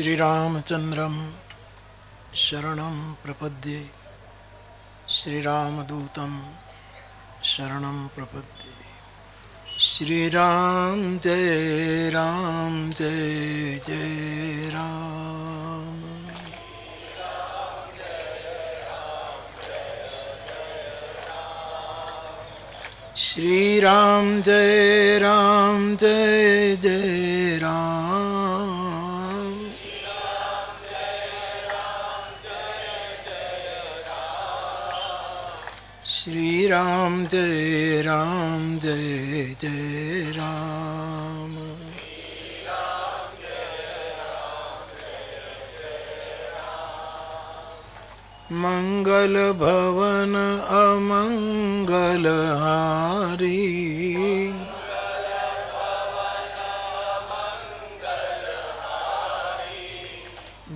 श्रीरामचन्द्रं शरणं प्रपद्ये श्रीरामदूतं शरणं प्रपद्ये। श्रीराम जय जय राम। श्रीराम जय जय राम। श्रीराम जय जय राम। मंगल भवन अमंगल हारी,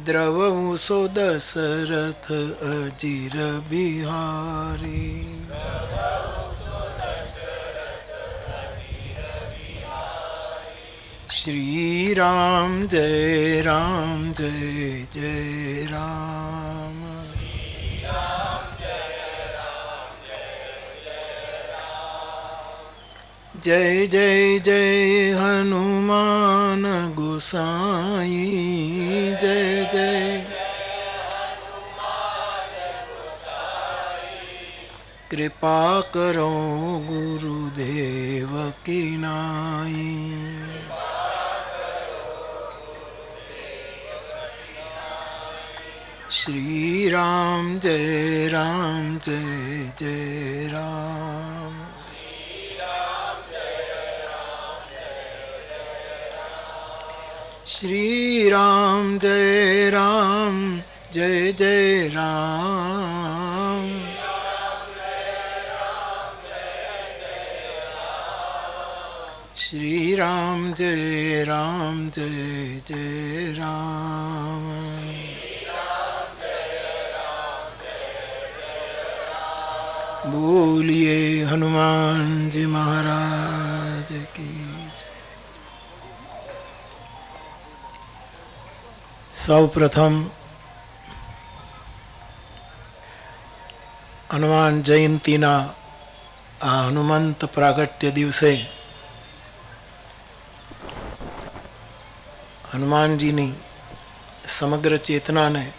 द्रवहु सो दशरथ अजीर बिहारी। श्री राम जय जय राम। जय जय जय हनुमान गोसाई, जय जय कृपा करो गुरुदेव की नाई। श्री राम जय जय राम। श्री राम जय जय राम। श्री राम जय जय राम। बोलिए हनुमान जी महाराज की। सौ प्रथम हनुमान जयंतीना आ हनुमंत प्रागट्य दिवसे हनुमानजीनी समग्र चेतना ने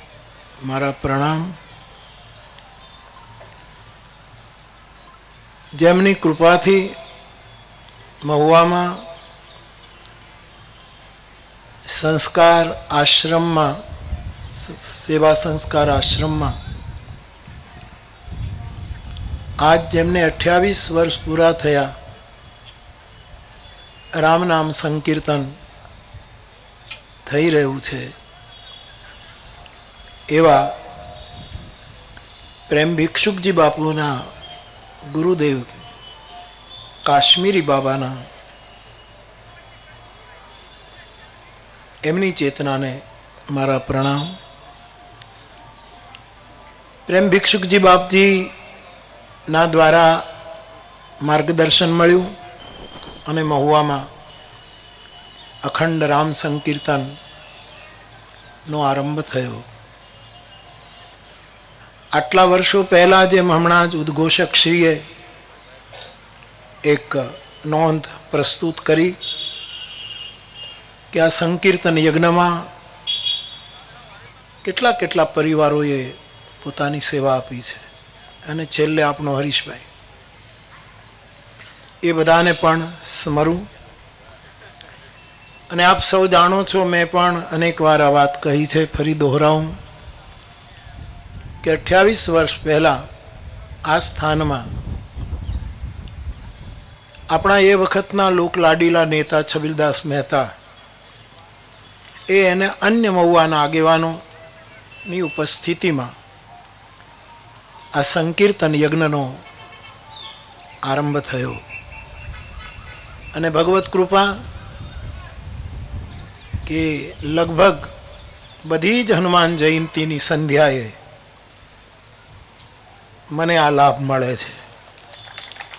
मारा प्रणाम। जेमनी कृपाथी महुआमां संस्कार आश्रम में, सेवा संस्कार आश्रम में आज जेमने 28 वर्ष पूरा थया राम नाम संकीर्तन थई रह्यु छे। एवा प्रेम भिक्षुकजी बापूना गुरुदेव काश्मीरी बाबाना एमनी चेतना ने मारा प्रणाम। प्रेम भिक्षुकजी बापजी ना द्वारा मार्गदर्शन मळ्यु अने महुआ में अखंड राम संकीर्तन नो आरंभ थयो। आटला वर्षों पहला जेम हमणां ज उद्घोषक श्रीए एक नोंध प्रस्तुत करी कि आ संकीर्तन यज्ञ में केटला केटला परिवारोए पोतानी सेवा आपी छे अने छेल्ले आपणो हरीशभाई ए बधाने पण स्मरूं। अने आप सौ जाणो छो, मैं पण अनेक वार आ वात कही छे, फरी दोहराऊं कि 28 वर्ष पहला आ स्थान में अपना ए वखतना लोकलाडीला नेता छबीलदास मेहता एने अन्य महुआना आगेवानो नी उपस्थिति में आ संकीर्तन यज्ञनो आरंभ थयो। अने भगवत कृपा के लगभग बधी ज हनुमान जयंती नी संध्याए मने आ लाभ मळे छे।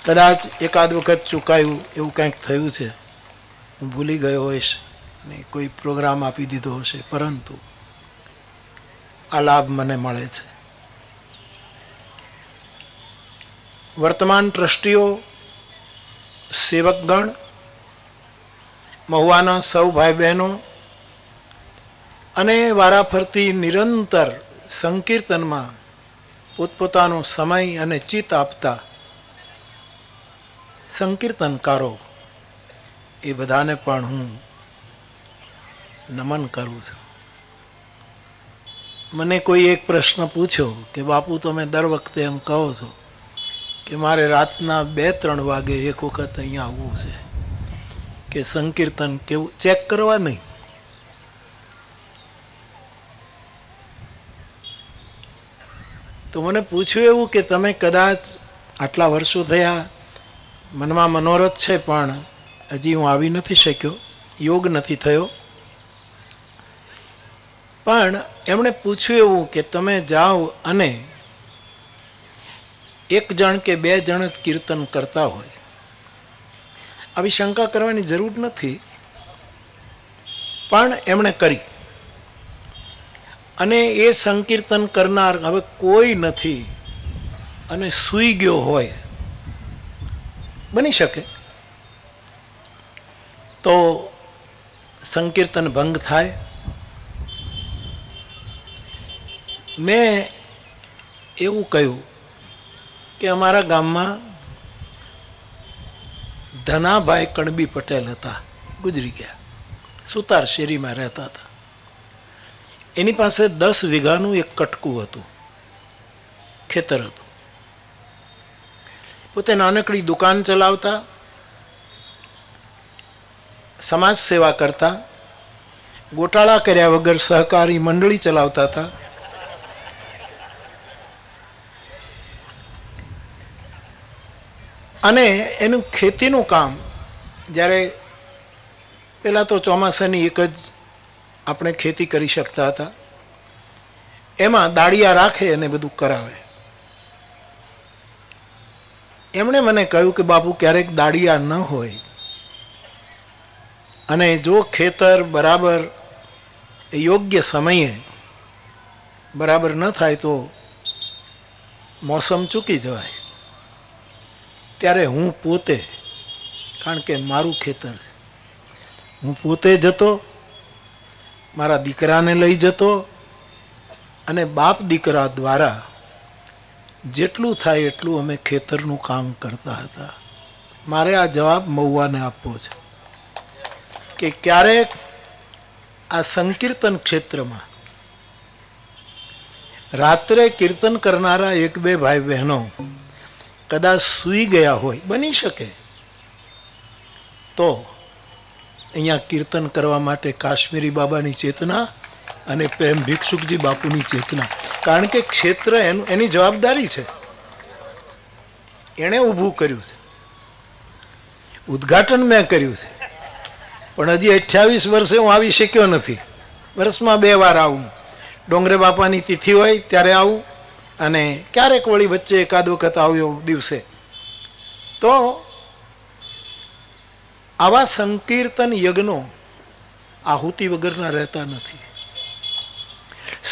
कदाच एकाद वखत चूकायुं एवुं कंईक थयुं छे, हूँ भूली गयो होईश, ને કોઈ પ્રોગ્રામ આપી દીધો હશે, પરંતુ આ લાભ મને મળે છે. વર્તમાન ટ્રસ્ટીઓ, સેવકગણ, મહુવાના સૌ ભાઈ બહેનો અને વારાફરતી નિરંતર સંકીર્તનમાં પોતપોતાનો સમય અને ચિત્ત આપતા સંકીર્તનકારો, એ બધાને પણ હું નમન કરું છું. મને કોઈ એક પ્રશ્ન પૂછ્યો કે બાપુ તમે દર વખતે એમ કહો છો કે મારે રાતના 2-3 વાગે એક વખત અહીંયા આવવું છે કે સંકીર્તન કેવું ચેક કરવા નહીં. તો મને પૂછ્યું એવું કે તમે કદાચ આટલા વર્ષો થયા, મનમાં મનોરથ છે પણ હજી હું આવી નથી શક્યો, યોગ નથી થયો. પણ એમણે પૂછ્યું એવું કે તમે જાઓ અને 1 જણ કે 2 જણ જ કીર્તન કરતા હોય, આવી શંકા કરવાની જરૂર નથી. પણ એમણે કરી, અને એ સંકીર્તન કરનાર હવે કોઈ નથી અને સૂઈ ગયો હોય, બની શકે તો સંકીર્તન ભંગ થાય. મેં એવું કહ્યું કે અમારા ગામમાં ધનાભાઈ કણબી પટેલ હતા, ગુજરી ગયા, સુતાર શેરીમાં રહેતા હતા. એની પાસે 10 વીઘાનું એક કટકું હતું, ખેતર હતું. પોતે નાનકડી દુકાન ચલાવતા, સમાજ સેવા કરતા, ગોટાળા કર્યા વગર સહકારી મંડળી ચલાવતા હતા. અને એનું ખેતીનું કામ, જ્યારે પહેલાં તો ચોમાસાની એક જ આપણે ખેતી કરી શકતા હતા, એમાં દાળિયા રાખે અને બધું કરાવે. એમણે મને કહ્યું કે બાપુ ક્યારેક દાળિયા ન હોય અને જો ખેતર બરાબર યોગ્ય સમયે બરાબર ન થાય તો મોસમ ચૂકી જવાય. ત્યારે હું પોતે, કારણ કે મારું ખેતર, હું પોતે જતો, મારા દીકરાને લઈ જતો, અને બાપ દીકરા દ્વારા જેટલું થાય એટલું અમે ખેતરનું કામ કરતા હતા. મારે આ જવાબ મહુવાને આપવો છે કે ક્યારેક આ સંકીર્તન ક્ષેત્રમાં રાત્રે કીર્તન કરનારા 1-2 ભાઈ બહેનો કદાચ સૂઈ ગયા હોય, બની શકે, તો અહીંયા કીર્તન કરવા માટે કાશ્મીરી બાબાની ચેતના અને પ્રેમ ભિક્ષુકજી બાપુની ચેતના, કારણ કે ક્ષેત્ર એની જવાબદારી છે, એણે ઊભું કર્યું છે, ઉદ્ઘાટન મેં કર્યું છે. પણ હજી 28 વર્ષે હું આવી શક્યો નથી. વર્ષમાં 2 વાર આવું, ડોંગરે બાપાની તિથિ હોય ત્યારે આવું, અને ક્યારેક વળી વચ્ચે એકાદ વખત આવ્યો દિવસે. તો આવા સંકીર્તન યજ્ઞો આહુતિ વગરના રહેતા નથી.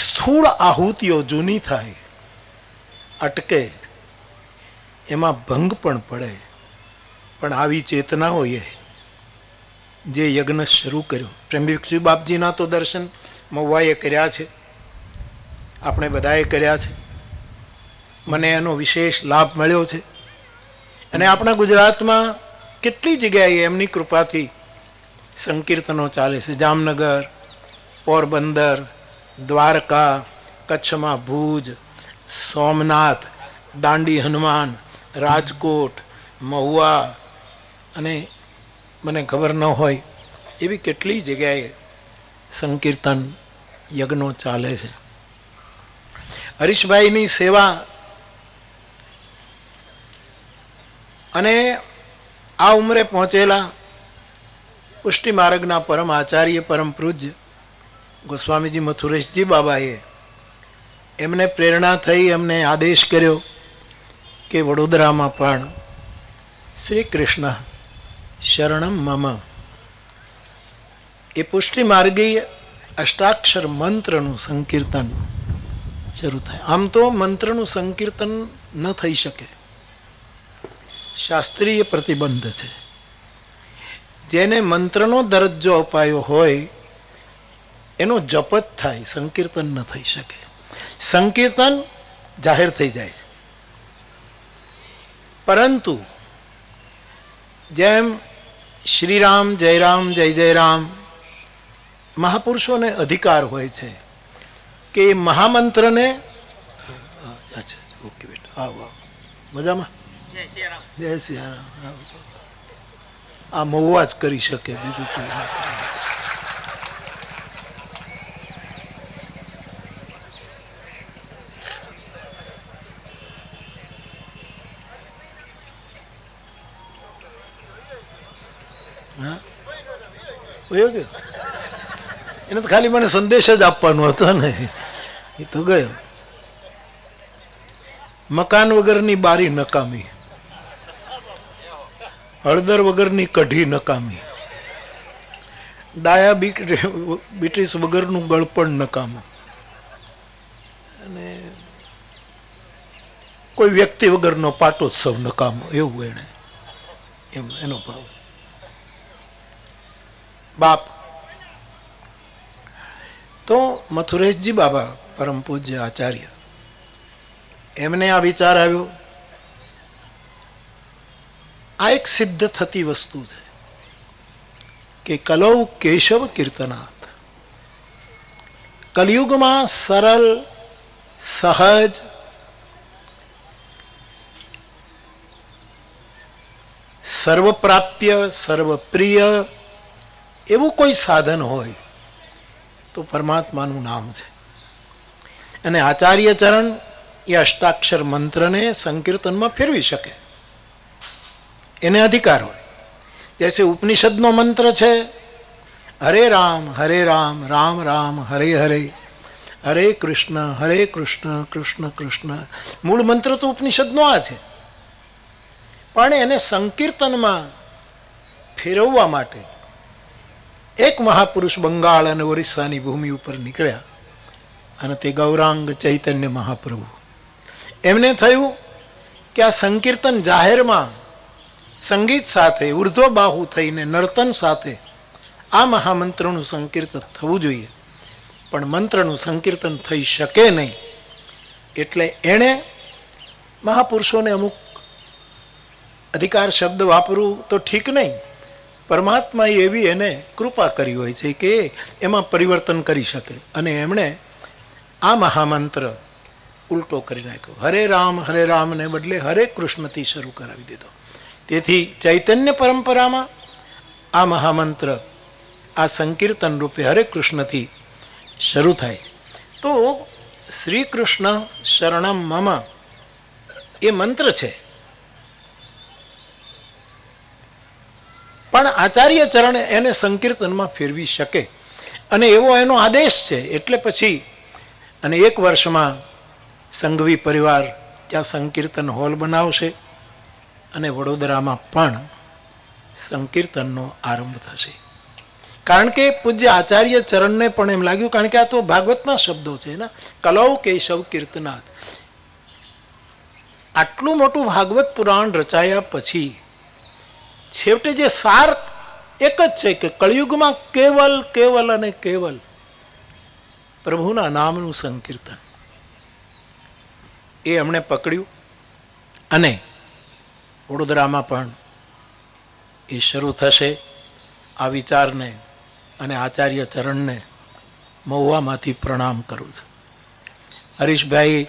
સ્થૂળ આહુતિઓ જૂની થાય, અટકે, એમાં ભંગ પણ પડે. પણ આવી ચેતનાઓએ જે યજ્ઞ શરૂ કર્યો, પ્રેમભિક્ષુ બાપજીના તો દર્શન મહુવાએ કર્યા છે, આપણે બધાએ કર્યા છે, મને એનો વિશેષ લાભ મળ્યો છે. અને આપણા ગુજરાતમાં કેટલી જગ્યાએ એમની કૃપાથી સંકીર્તનો ચાલે છે. જામનગર, પોરબંદર, દ્વારકા, કચ્છમાં ભુજ, સોમનાથ, દાંડી હનુમાન, રાજકોટ, મહુવા, અને મને ખબર ન હોય એવી કેટલી જગ્યાએ સંકીર્તન યજ્ઞો ચાલે છે. હરીશભાઈની સેવા અને આ ઉંમરે પહોંચેલા પુષ્ટિ માર્ગના પરમ આચાર્ય પરમ પૂજ્ય ગોસ્વામીજી મથુરેશજી બાબાએ એમને પ્રેરણા થઈ, એમને આદેશ કર્યો કે વડોદરામાં પણ શ્રી કૃષ્ણ શરણમ મમ એ પુષ્ટિ માર્ગીય અષ્ટાક્ષર મંત્રનું સંકીર્તન શરૂ થાય. આમ તો મંત્રનું સંકીર્તન ન થઈ શકે, શાસ્ત્રીય પ્રતિબંધ છે. જેને મંત્રનો દરજ્જો અપાયો હોય એનો જપ જ થાય, સંકીર્તન ન થઈ શકે. સંકીર્તન જાહેર થઈ જાય છે. પરંતુ જેમ શ્રીરામ જય રામ જય જય રામ મહાપુરુષોને અધિકાર હોય છે કે એ મહામંત્રને ઓકે બેટા આવો મજામાં જય સિયારામ આ મહુવા જ કરી શકે, બીજું કોઈ ના કરે. હા એને તો ખાલી મને સંદેશ જ આપવાનો હતો ને, એ તો ગયો. મકાન વગરની બારી નકામી, હળદર વગરની કઢી નકામી, ડાયાબિટીસ વગરનું ગળપણ નકામું, અને કોઈ વ્યક્તિ વગરનો પાટોત્સવ નકામો, એવું એને એમ એનો ભાવ. બાપ તો મથુરેશજી બાબા પરમ પૂજ્ય આચાર્ય, એમને આ વિચાર આવ્યો. આ એક સિદ્ધ થતી વસ્તુ છે કે કલૌ કેશવ કીર્તનાથ. કલયુગમાં સરળ, સહજ, સર્વપ્રાપ્ય, સર્વપ્રિય એવું કોઈ સાધન હોય તો પરમાત્માનું નામ છે. અને આચાર્ય ચરણ એ અષ્ટાક્ષર મંત્રને સંકીર્તનમાં ફેરવી શકે, એને અધિકાર હોય. જૈસે ઉપનિષદનો મંત્ર છે હરે રામ રામ રામ હરે હરે, હરે કૃષ્ણ કૃષ્ણ કૃષ્ણ. મૂળ મંત્ર તો ઉપનિષદનો આ છે, પણ એને સંકીર્તનમાં ફેરવવા માટે એક મહાપુરુષ બંગાળ અને ઓરિસ્સાની ભૂમિ ઉપર નીકળ્યા, અને તે ગૌરાંગ ચૈતન્ય મહાપ્રભુ. એમને થયું કે આ સંકીર્તન જાહેરમાં સંગીત સાથે ઉર્ધ્વબાહુ થઈને નર્તન સાથે આ મહામંત્રનું સંકીર્તન થવું જોઈએ, પણ મંત્રનું સંકીર્તન થઈ શકે નહીં. એટલે એણે મહાપુરુષોને અમુક અધિકાર શબ્દ વાપરવું તો ઠીક નહીં, પરમાત્માએ એવી એને કૃપા કરી હોય છે કે એમાં પરિવર્તન કરી શકે, અને એમણે આ મહામંત્ર ઉલટો કરી નાખ્યો. હરે રામને બદલે હરે કૃષ્ણથી શરૂ કરાવી દીધો. તેથી ચૈતન્ય પરંપરામાં આ મહામંત્ર આ સંકીર્તન રૂપે હરે કૃષ્ણથી શરૂ થાય છે. તો શ્રી કૃષ્ણ શરણમ મમ એ મંત્ર છે, પણ આચાર્ય ચરણ એને સંકીર્તનમાં ફેરવી શકે, અને એવો એનો આદેશ છે. એટલે પછી અને 1 વર્ષમાં સંઘવી પરિવાર ત્યાં સંકીર્તન હોલ બનાવશે, અને વડોદરામાં પણ સંકીર્તનનો આરંભ થશે. કારણ કે પૂજ્ય આચાર્ય ચરણને પણ એમ લાગ્યું, કારણ કે આ તો ભાગવતના શબ્દો છે ને, કલૌ કેશવ કીર્તનાથ. આટલું મોટું ભાગવત પુરાણ રચાયા પછી છેવટે જે સાર એક જ છે કે કળિયુગમાં કેવલ કેવલ અને કેવલ પ્રભુના નામનું સંકીર્તન. એ એમણે પકડ્યું, અને વડોદરામાં પણ એ શરૂ થશે. આ વિચારને અને આચાર્ય ચરણને મહુવામાંથી પ્રણામ કરું છું. હરીશભાઈ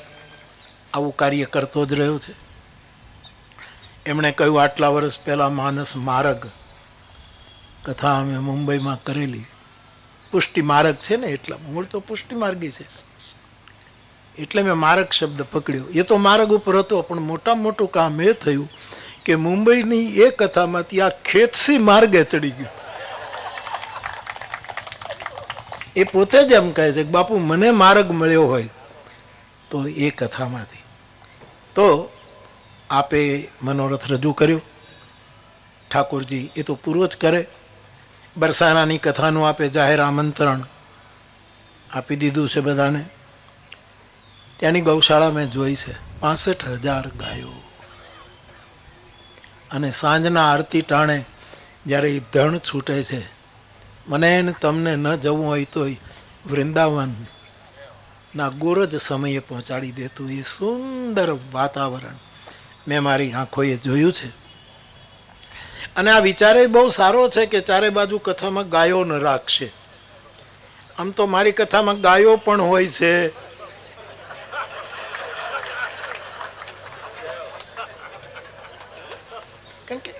આવું કાર્ય કરતો જ રહ્યો છે. એમણે કહ્યું આટલા વર્ષ પહેલાં માનસ માર્ગ કથા અમે મુંબઈમાં કરેલી, પુષ્ટિ માર્ગ છે ને, એટલા મૂળ તો પુષ્ટિ માર્ગી છે, એટલે મેં માર્ગ શબ્દ પકડ્યો. એ તો માર્ગ ઉપર હતો, પણ મોટામાં મોટું કામ એ થયું કે મુંબઈની એ કથામાંથી આ ખેતસી માર્ગે ચડી ગયું. એ પોતે જ એમ કહે છે કે બાપુ મને માર્ગ મળ્યો હોય તો એ કથામાંથી. તો આપે મનોરથ રજૂ કર્યું. ઠાકોરજી એ તો પૂરો જ કરે, બરસાનાની કથાનું આપે જાહેર આમંત્રણ આપી દીધું છે બધાને. ત્યાંની ગૌશાળા મેં જોઈ છે, 65,000 ગાયો. અને સાંજના આરતી ટાણે જ્યારે એ ધણ છૂટે છે, મને ને તમને ન જવું હોય તો વૃંદાવન ના ગોરજ સમયે પહોંચાડી દેતું એ સુંદર વાતાવરણ મેં મારી આંખોએ જોયું છે. અને આ વિચારે બહુ સારો છે કે ચારે બાજુ કથામાં ગાયો ન રાખશે. આમ તો મારી કથામાં ગાયો પણ હોય છે, કારણ કે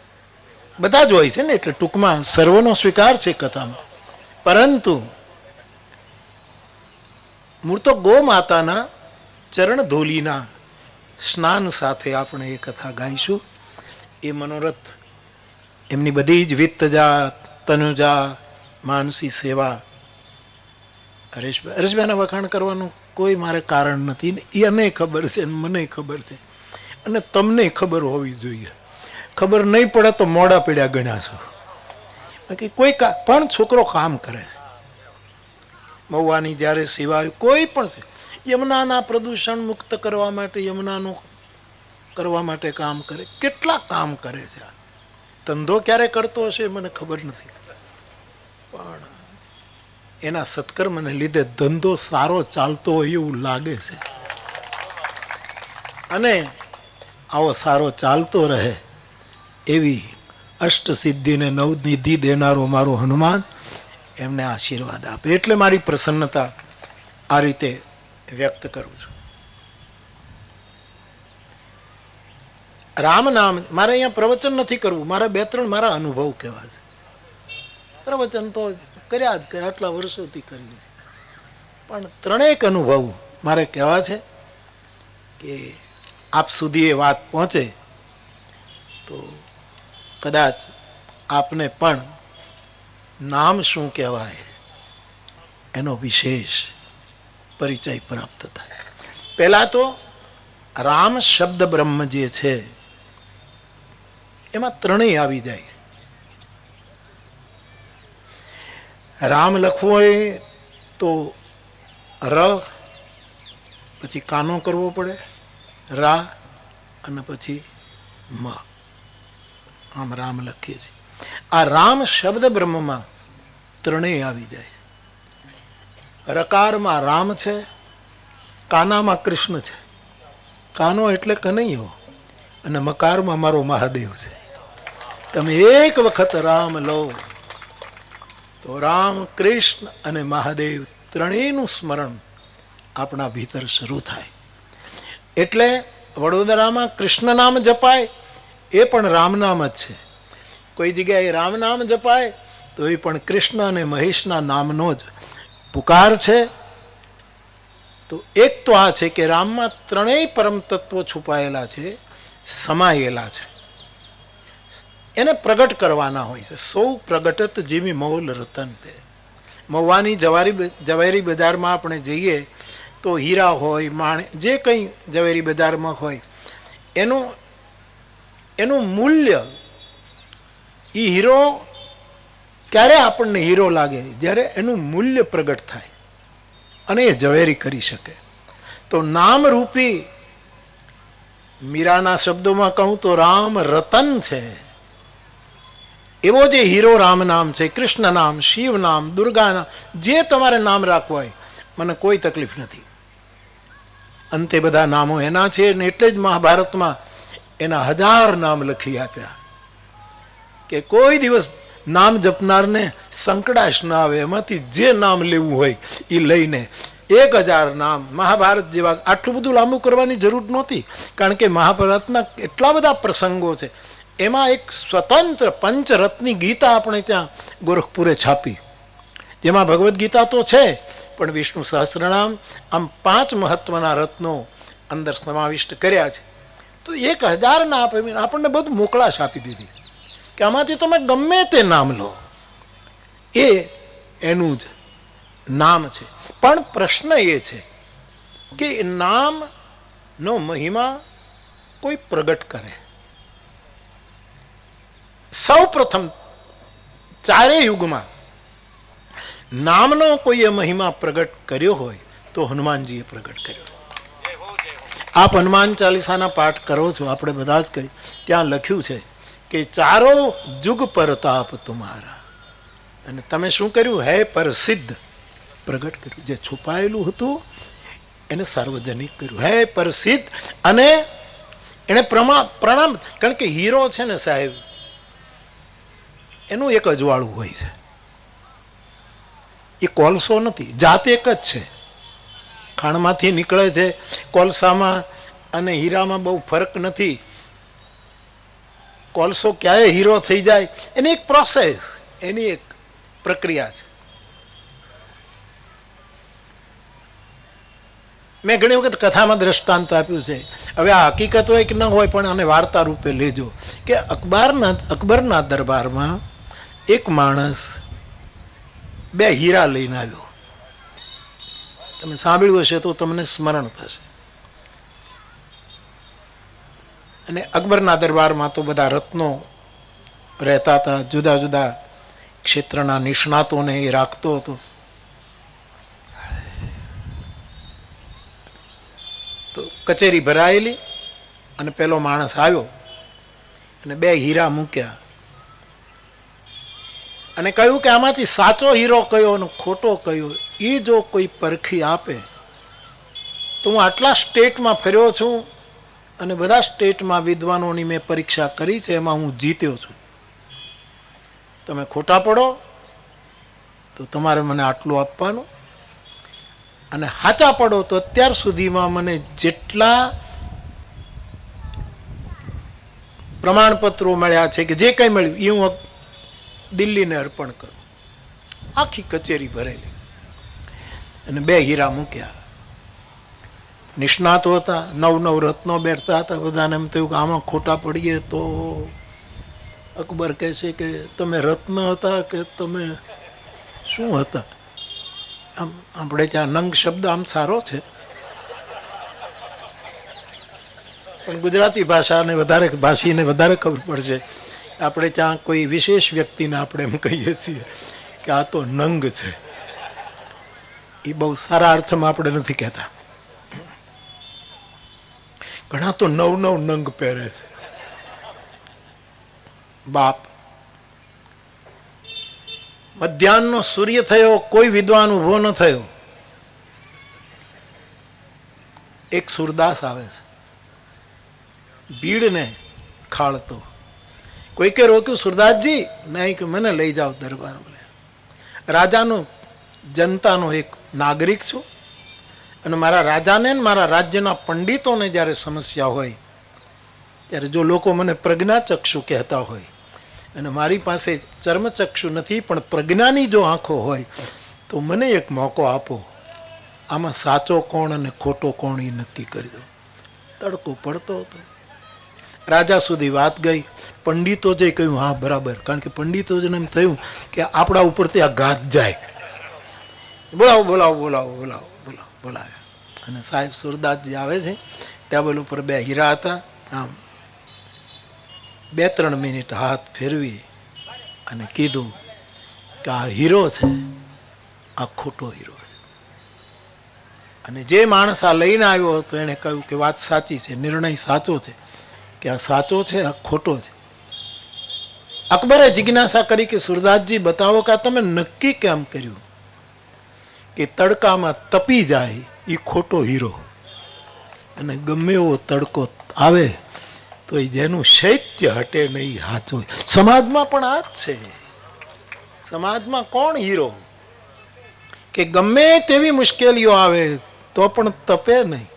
બધા જ હોય છે ને, એટલે ટૂંકમાં સર્વનો સ્વીકાર છે કથામાં. પરંતુ મૂળ તો ગો માતાના ચરણ ધૂલીના સ્નાન સાથે આપણે એ કથા ગાઈશું. એ મનોરથ એમની બધી જ વિત્તજા, તનુજા, માનસી સેવા. હરેશભાઈના વખાણ કરવાનું કોઈ મારે કારણ નથી. એને ખબર છે, મને ખબર છે, અને તમને ખબર હોવી જોઈએ. ખબર નહીં પડે તો મોડા પીડ્યા ગણ્યા છો. બાકી કોઈ પણ છોકરો કામ કરે છે. મહુવાની જ્યારે સિવાય કોઈ પણ યમુનાના પ્રદૂષણ મુક્ત કરવા માટે, યમુનાનું કરવા માટે કામ કરે. કેટલા કામ કરે છે. ધંધો ક્યારે કરતો હશે મને ખબર નથી, પણ એના સત્કર્મને લીધે ધંધો સારો ચાલતો હોય એવું લાગે છે. અને આવો સારો ચાલતો રહે એવી અષ્ટસિદ્ધિને નવનિધિ દેનારો મારો હનુમાન એમને આશીર્વાદ આપે. એટલે મારી પ્રસન્નતા આ રીતે વ્યક્ત કરું છું. રામ નામ મારે અહીંયા પ્રવચન નથી કરવું, મારા 2-3 મારા અનુભવ કહેવા છે. પ્રવચન તો કર્યા જ કે આટલા વર્ષોથી કરીએ, પણ 3 અનુભવ મારે કહેવા છે કે આપ સુધી એ વાત પહોંચે તો કદાચ આપને પણ નામ શું કહેવાય એનો વિશેષ પરિચય પ્રાપ્ત થાય. પહેલા તો રામ શબ્દ બ્રહ્મ જે છે એમાં 3 આવી જાય. રામ લખવું હોય તો ર, પછી કાનો કરવો પડે, રા, અને પછી મ. આમ રામ લખીએ છીએ. આ રામ શબ્દ બ્રહ્મમાં 3 આવી જાય. રકારમાં રામ છે, કાનામાં કૃષ્ણ છે. કાનો એટલે કનૈયો, અને મકારમાં મારો મહાદેવ છે. તમે એક વખત રામ લો તો રામ, કૃષ્ણ અને મહાદેવ 3નું સ્મરણ આપણા ભીતર શરૂ થાય. એટલે વડોદરામાં કૃષ્ણ નામ જપાય એ પણ રામ નામ જ છે. કોઈ જગ્યાએ રામ નામ જપાય તો એ પણ કૃષ્ણ અને મહેશના નામનો જ પુકાર છે. તો એક તો આ છે કે રામમાં 3 પરમ તત્વો છુપાયેલા છે, સમાયેલા છે. એને પ્રગટ કરવાના હોય છે. સૌ પ્રગટત જીમી મૌલ રતન તે. મહુવાની ઝવેરી બજારમાં આપણે જઈએ તો હીરા હોય, માણેક, જે કંઈ ઝવેરી બજારમાં હોય એનું મૂલ્ય, એ હીરો ક્યારે આપણને હીરો લાગે? જ્યારે એનું મૂલ્ય પ્રગટ થાય અને એ ઝવેરી કરી શકે. તો નામરૂપી, મીરાના શબ્દોમાં કહું તો રામ રતન છે. એવો જે હીરો રામ નામ છે, કૃષ્ણ નામ, શિવ નામ, દુર્ગા નામ, જે તમારે નામ રાખવા હોય મને કોઈ તકલીફ નથી. અંતે બધા નામો એના છે. ને એટલે જ મહાભારતમાં એના 1000 નામ લખી આપ્યા કે કોઈ દિવસ નામ જપનારને સંકડાશ ના આવે. એમાંથી જે નામ લેવું હોય એ લઈને 1000 નામ. મહાભારત જેવા આટલું બધું લાંબુ કરવાની જરૂર નહોતી, કારણ કે મહાભારતના એટલા બધા પ્રસંગો છે. એમાં એક સ્વતંત્ર પંચરત્ની ગીતા આપણે ત્યાં ગોરખપુરે છાપી, જેમાં ભગવદ્ ગીતા તો છે પણ વિષ્ણુ સહસ્ત્રનામ, આમ 5 મહત્વના રત્નો અંદર સમાવિષ્ટ કર્યા છે. તો 1000 ના આપીને આપણને બધું મોકળાશ આપી દીધી કે આમાંથી તમે ગમે તે નામ લો, એ એનું જ નામ છે. પણ પ્રશ્ન એ છે કે નામનો મહિમા કોઈ પ્રગટ કરે. સૌ પ્રથમ ચારે યુગમાં નામનો કોઈએ મહિમા પ્રગટ કર્યો હોય તો હનુમાનજીએ પ્રગટ કર્યો. આપ હનુમાન ચાલીસાના પાઠ કરો છો, આપણે બધા જ કરી. ત્યાં લખ્યું છે કે ચારો જુગ પરતાપ તુમારા. અને તમે શું કર્યું? હે પરસિદ્ધ પ્રગટ કર્યું. જે છુપાયેલું હતું એને સાર્વજનિક કર્યું. હે પરસિદ્ધ. અને એને પ્રણામ. કારણ કે હીરો છે ને સાહેબ, એનું એક અજવાળું હોય છે. એ કોલસો નથી, જાત એક જ છે. ખાણમાંથી નીકળે છે. કોલસામાં અને હીરામાં બહુ ફરક નથી. કોલસો ક્યારે હીરો થઈ જાય એની એક પ્રોસેસ, એની એક પ્રક્રિયા છે. મેં ઘણી વખત કથામાં દ્રષ્ટાંત આપ્યું છે. હવે આ હકીકત હોય કે ન હોય, પણ આને વાર્તા રૂપે લેજો કે અકબરના દરબારમાં એક માણસ 2 હીરા લઈને આવ્યો. તમે સાંભળ્યું હશે તો તમને સ્મરણ થશે. અને અકબરના દરબારમાં તો બધા રત્નો રહેતા હતા, જુદા જુદા ક્ષેત્રના નિષ્ણાતોને એ રાખતો હતો. તો કચેરી ભરાયેલી અને પેલો માણસ આવ્યો અને 2 હીરા મૂક્યા અને કહ્યું કે આમાંથી સાચો હીરો કયો અને ખોટો કયો એ જો કોઈ પરખી આપે તો હું આટલા સ્ટેટમાં ફર્યો છું અને બધા સ્ટેટમાં વિદ્વાનોની મેં પરીક્ષા કરી છે, એમાં હું જીત્યો છું. તમે ખોટા પડો તો તમારે મને આટલું આપવાનું, અને સાચા પડો તો અત્યાર સુધીમાં મને જેટલા પ્રમાણપત્રો મળ્યા છે કે જે કંઈ મળ્યું એ હું દિલ્હીને અર્પણ કરું. આખી કચેરી ભરેલી અને 2 હીરા મૂક્યા. નિષ્ણાતો હતા, 9 રત્નો બેઠતા હતા. બધાને એમ થયું કે આમાં ખોટા પડીએ તો અકબર કહે છે કે તમે રત્ન હતા કે તમે શું હતા? આમ આપણે ત્યાં નંગ શબ્દ આમ સારો છે, પણ ગુજરાતી ભાષાને વધારે ભાષીને વધારે ખબર પડશે. આપણે ત્યાં કોઈ વિશેષ વ્યક્તિને આપણે એમ કહીએ છીએ કે આ તો નંગ છે. એ બહુ સારા અર્થમાં આપણે નથી કહેતા. ઘણા તો 9 નંગ પહેરે છે. બાપ, મધ્યાહનનો સૂર્ય થયો, કોઈ વિદ્વાન ઉભો ન થયો. એક સુરદાસ આવે છે ભીડને ખાળતો. કોઈકે રોક્યું, સુરદાસજી નહીં, કે મને લઈ જાઓ દરબારમાં. રાજાનો જનતાનો એક નાગરિક છું અને મારા રાજાને મારા રાજ્યના પંડિતોને જ્યારે સમસ્યા હોય ત્યારે જો લોકો મને પ્રજ્ઞાચક્ષુ કહેતા હોય અને મારી પાસે ચર્મચક્ષુ નથી પણ પ્રજ્ઞાની જો આંખો હોય તો મને એક મોકો આપો, આમાં સાચો કોણ અને ખોટો કોણ એ નક્કી કરી દો. તડકો પડતો હતો. રાજા સુધી વાત ગઈ. પંડિતો જે કહ્યું હા બરાબર, કારણ કે પંડિતો જને એમ થયું કે આપણા ઉપરથી આ ઘાત જાય. બોલાવો બોલાવો બોલાવો બોલાવો બોલાવો બોલાવ્યા. અને સાહેબ સુરદાસજી આવે છે. ટેબલ ઉપર 2 હીરા હતા. આમ 2-3 મિનિટ હાથ ફેરવી અને કીધું કે આ હીરો છે, આ ખોટો હીરો છે. અને જે માણસ આ લઈને આવ્યો હતો એને કહ્યું કે વાત સાચી છે, નિર્ણય સાચો છે, કે આ સાચો છે, આ ખોટો છે. અકબરે જિજ્ઞાસા કરી કે સુરદાસજી બતાવો કે આ તમે નક્કી કેમ કર્યું કે તડકામાં તપી જાય એ ખોટો હીરો અને ગમે એવો તડકો આવે તો એ જેનું શૈત્ય હટે નહીં સાચો. સમાજમાં પણ આ જ છે. સમાજમાં કોણ હીરો કે ગમે તેવી મુશ્કેલીઓ આવે તો પણ તપે નહીં.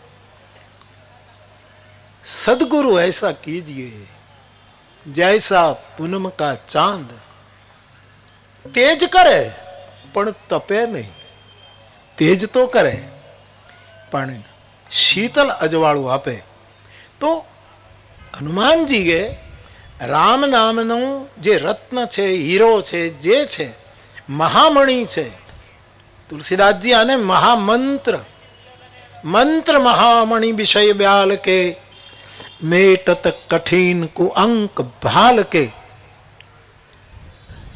સદગુરુ ऐसा कीजिए जैसा पूनम का चांद, तेज करे પણ તપે નહીં. તેજ તો કરે પણ શીતલ અજવાળું આપે. તો હનુમાનજીએ રામ નામનું જે રત્ન છે, હીરો છે, જે છે, મહામણી છે. તુલસીદાસજી આને મહામંત્ર, મંત્ર મહામણી વિષય બ્યાલ કે મેટત કઠિન કુઅંક ભાલ કે,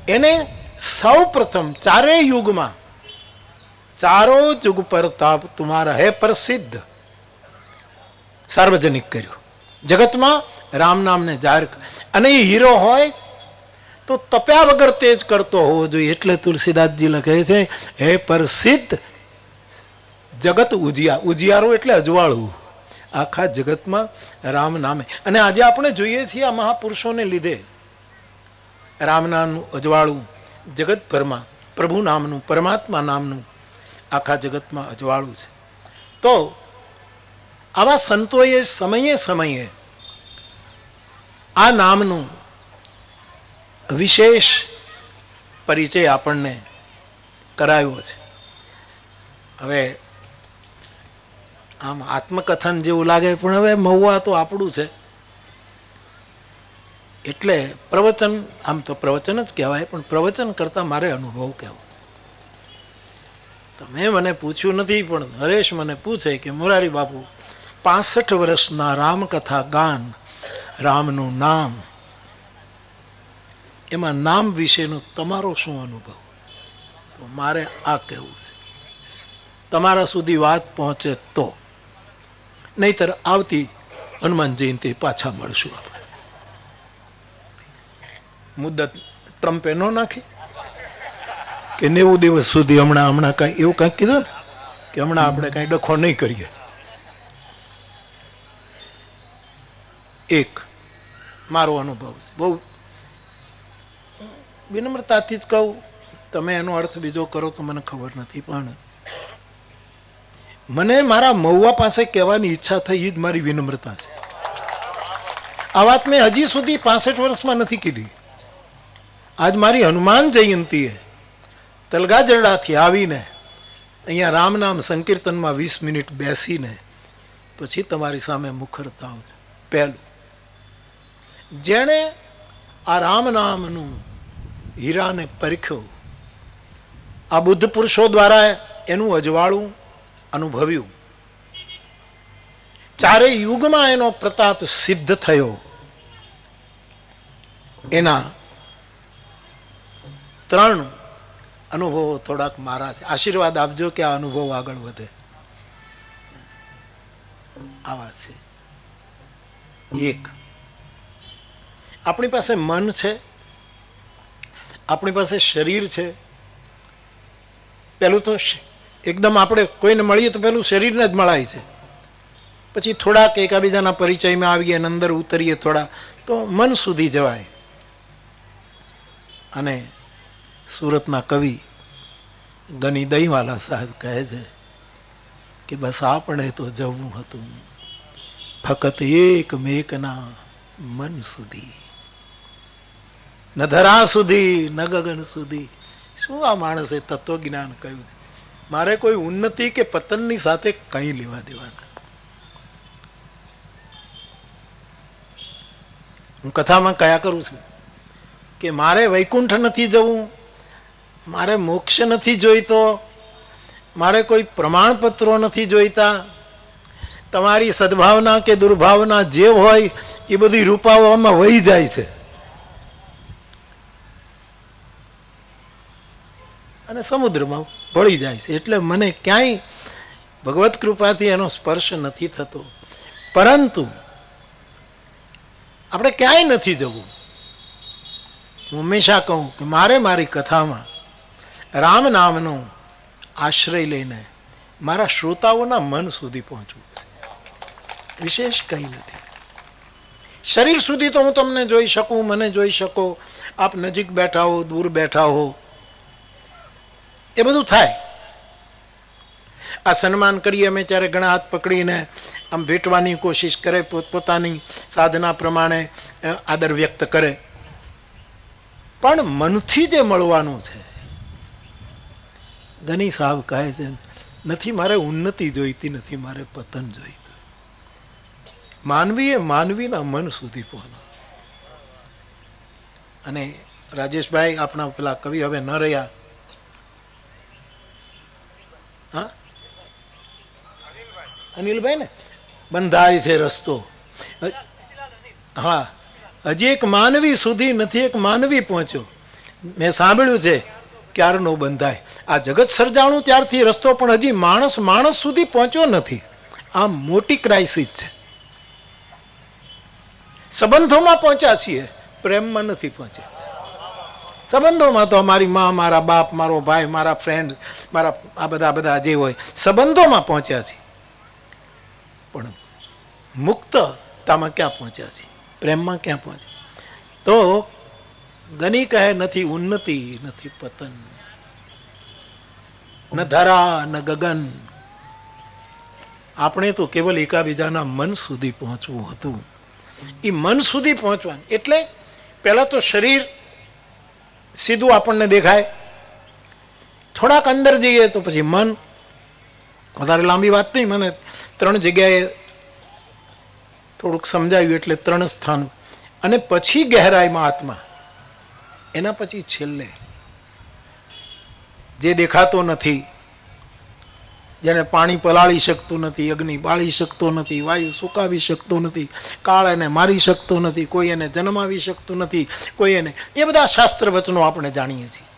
એને સૌ પ્રથમ ચારેય યુગમાં ચારો યુગ પર તાપ તુમારા હે પ્રસિદ્ધ સાર્વજનિક કર્યું, જગતમાં રામ નામને જાહેર. અને એ હીરો હોય તો તપ્યા વગર તેજ કરતો હોવો જોઈએ. એટલે તુલસીદાસજી લખે છે હે પ્રસિદ્ધ જગત ઉજિયા. ઉજિયારો એટલે અજવાળું આખા જગતમાં રામ નામે. અને આજે આપણે જોઈએ છીએ આ મહાપુરુષોને લીધે રામ નામનું અજવાળું જગતભરમાં, પ્રભુ નામનું, પરમાત્મા નામનું આખા જગતમાં અજવાળું છે. તો આવા સંતોએ સમયે સમયે આ નામનું વિશેષ પરિચય આપણને કરાવ્યો છે. હવે આમ આત્મકથન જેવું લાગે, પણ હવે મહુવા તો આપણું છે એટલે પ્રવચન, આમ તો પ્રવચન જ કહેવાય, પણ પ્રવચન કરતાં મારે અનુભવ કહેવો. તમે મને પૂછ્યું નથી, પણ હરેશ મને પૂછે કે મોરારી બાપુ 65 વર્ષના રામકથા ગાન, રામનું નામ, એમાં નામ વિશેનો તમારો શું અનુભવ? તો મારે આ કહેવું છે, તમારા સુધી વાત પહોંચે તો, નહીતર આવતી હનુમાન જયંતિ પાછા મળશું આપણે. મુદ્દત ટ્રમ્પે ન નાખી કે 90 દિવસ સુધી હમણાં કાંઈ એવું કાંઈક કીધું ને કે હમણાં આપણે કાંઈ ડખો નહીં કરીએ. એક મારો અનુભવ છે, બહુ વિનમ્રતાથી જ કહું, તમે એનો અર્થ બીજો કરો તો મને ખબર નથી, પણ મને મારા મહુવા પાસે કહેવાની ઈચ્છા થઈ, એ જ મારી વિનમ્રતા છે. આ વાત મેં હજી સુધી 65 વર્ષમાં નથી કીધી. આજ મારી હનુમાન જયંતીએ તલગાજરડાથી આવીને અહીંયા રામ નામ સંકીર્તનમાં 20 મિનિટ બેસીને પછી તમારી સામે મુખરતા આવું છું. પહેલું, જેણે આ રામ નામનું હીરાને પરખ્યો, આ બુદ્ધ પુરુષો દ્વારા એનું અજવાળું અનુભવ્યું, ચારેય યુગમાં એનો પ્રતાપ સિદ્ધ થયો, એના 3 અનુભવો થોડાક મારા છે. આશીર્વાદ આપજો કે આ અનુભવ આગળ વધે. આવા છે. એક, આપણી પાસે મન છે, આપણી પાસે શરીર છે. પહેલું તો એકદમ આપણે કોઈને મળીએ તો પહેલું શરીરને જ મળાય છે, પછી થોડાક એકાબીજાના પરિચયમાં આવીએ અને અંદર ઉતરીએ થોડા તો મન સુધી જવાય. અને સુરતના કવિ ગની દહીંવાલા સાહેબ કહે છે કે બસ આપણે તો જવું હતું ફક્ત એક મેકના મન સુધી, ન ધરા સુધી ન ગગન સુધી. શું આ માણસે તત્વજ્ઞાન કહ્યું? મારે કોઈ ઉન્નતિ કે પતનની સાથે કંઈ લેવા દેવાના. હું કથામાં કયા કરું છું કે મારે વૈકુંઠ નથી જવું, મારે મોક્ષ નથી જોઈતો, મારે કોઈ પ્રમાણપત્રો નથી જોઈતા. તમારી સદભાવના કે દુર્ભાવના જે હોય એ બધી રૂપાઓમાં વહી જાય છે અને સમુદ્રમાં ભળી જાય છે. એટલે મને ક્યાંય ભગવત કૃપાથી એનો સ્પર્શ નથી થતો. પરંતુ આપણે ક્યાંય નથી જવું. હું હંમેશા કહું કે મારે મારી કથામાં રામ નામનો આશ્રય લઈને મારા શ્રોતાઓના મન સુધી પહોંચવું છે, વિશેષ કંઈ નથી. શરીર સુધી તો હું તમને જોઈ શકું, મને જોઈ શકો, આપ નજીક બેઠા હો, દૂર બેઠા હો, એ બધું થાય. આ સન્માન કરીએ અમે ત્યારે ઘણા હાથ પકડીને આમ ભેટવાની કોશિશ કરે, પોતપોતાની સાધના પ્રમાણે આદર વ્યક્ત કરે. પણ મનથી જે મળવાનું છે, ગની સાહેબ કહે છે નથી મારે ઉન્નતિ જોઈતી, નથી મારે પતન જોઈતું. માનવીએ માનવીના મન સુધી પહોંચવું. અને રાજેશભાઈ આપણા પેલા કવિ હવે ન રહ્યા, હા અનિલભાઈ ને, બંધાય છે રસ્તો. હા, હજી એક માનવી સુધી નથી એક માનવી પહોંચ્યો. મેં સાંભળ્યું છે ક્યારનો બંધાય. આ જગત સર્જાણું ત્યારથી રસ્તો, પણ હજી માણસ સુધી પહોંચ્યો નથી. આ મોટી ક્રાઇસિસ છે. સંબંધોમાં પહોંચ્યા છીએ, પ્રેમમાં નથી પહોંચ્યા. સંબંધોમાં તો મારી મા, મારા બાપ, મારો ભાઈ, મારા ફ્રેન્ડ, મારા આ બધા જે હોય સંબંધોમાં પહોંચ્યા છીએ, પણ મુક્તતામાં ક્યાં પહોંચ્યા છીએ? પ્રેમમાં ક્યાં પહોંચ્યા? તો ગની કહે નથી ઉન્નતિ નથી પતન, ન ધરા ન ગગન. આપણે તો કેવલ એકાબીજાના મન સુધી પહોંચવું હતું. એ મન સુધી પહોંચવાનું એટલે પહેલા તો શરીર સીધું આપણને દેખાય, થોડાક અંદર જઈએ તો પછી મન. વધારે લાંબી વાત નહીં, મને 3 જગ્યાએ થોડુંક સમજાવ્યું એટલે 3 સ્થાન, અને પછી ગહેરાઈમાં આત્મા, એના પછી છેલ્લે જે દેખાતો નથી, જેને પાણી પલાળી શકતું નથી, અગ્નિ બાળી શકતો નથી, વાયુ સુકાવી શકતો નથી, કાળ એને મારી શકતો નથી, કોઈ એને જન્માવી શકતું નથી, કોઈ એને, એ બધા શાસ્ત્ર વચનો આપણે જાણીએ છીએ.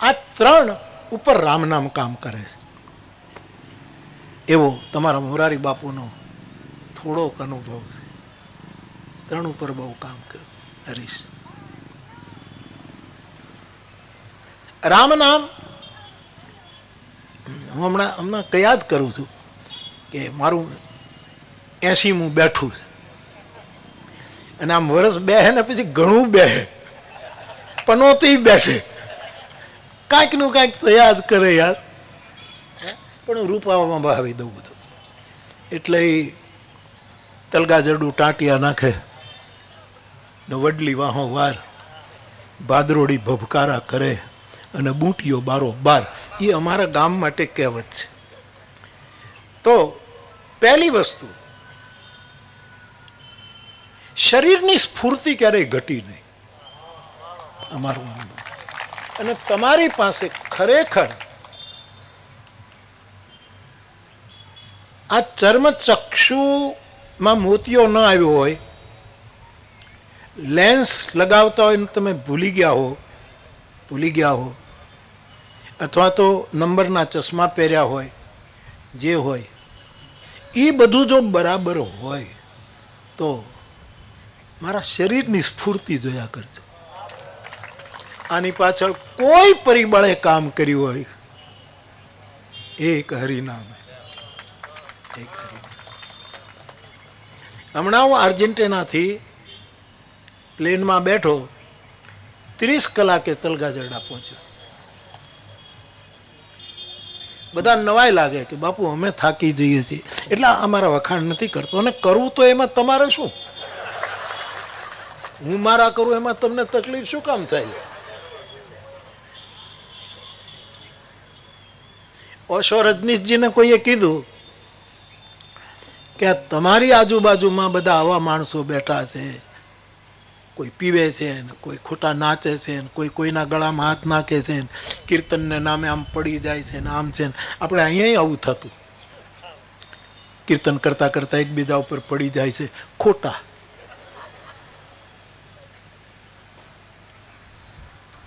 આ 3 ઉપર રામ નામ કામ કરે છે. એવો તમારા મોરારી બાપુનો થોડોક અનુભવ છે. 3 ઉપર બહુ કામ કર્યું હરીશ. રામ નામ હું હમણાં કયા જ કરું છું કે મારું 80મું બેઠું છે, અને આમ વર્ષ બેહે ને પછી ઘણું બેહે, પનોતી બેઠે, કાંઈક નું કાંઈક તૈયાર જ કરે યાર. પણ રૂપાવામાં બહાવી દઉં બધું. એટલે તલગાજરડું ટાંટિયા નાખે ને વડલી વાહો વાર, ભાદરોડી ભભકારા કરે અને બૂંટીઓ બારો બાર. એ અમારા ગામ માટે કહેવત છે. તો પહેલી વસ્તુ, શરીરની સ્ફૂર્તિ ક્યારેય ઘટી નહીં, અમારું. અને તમારી પાસે ખરેખર આ ચર્મચક્ષુમાં મોતિયો ન આવ્યો હોય, લેન્સ લગાવતા હોય ને તમે ભૂલી ગયા હો, અથવા તો નંબરના ચશ્મા પહેર્યા હોય, જે હોય એ બધું જો બરાબર હોય તો મારા શરીરની સ્ફૂર્તિ જોયા કરજો. આની પાછળ કોઈ પરિબળે કામ કર્યું હોય, એક હરિનામ. હમણાં હું આર્જેન્ટિનાથી પ્લેનમાં બેઠો, 30 કલાકે તલગાજરડા પહોંચ્યો. બધા નવાઈ લાગે કે બાપુ અમે થાકી જઈએ છીએ. એટલે અમારા વખાણ નથી કરતો, અને કરવું તો એમાં તમારે શું? હું મારા કરું એમાં તમને તકલીફ શું કામ થાય? ઓશો રજનીશજીને કોઈએ કીધું કે તમારી આજુબાજુમાં બધા આવા માણસો બેઠા છે, કોઈ પીવે છે ને કોઈ ખોટા નાચે છે ને કોઈ કોઈના ગળામાં હાથ નાખે છે ને કીર્તનને નામે આમ પડી જાય છે ને આમ છે ને. આપણે અહીંયા આવું થતું, કીર્તન કરતા કરતા એકબીજા ઉપર પડી જાય છે, ખોટા.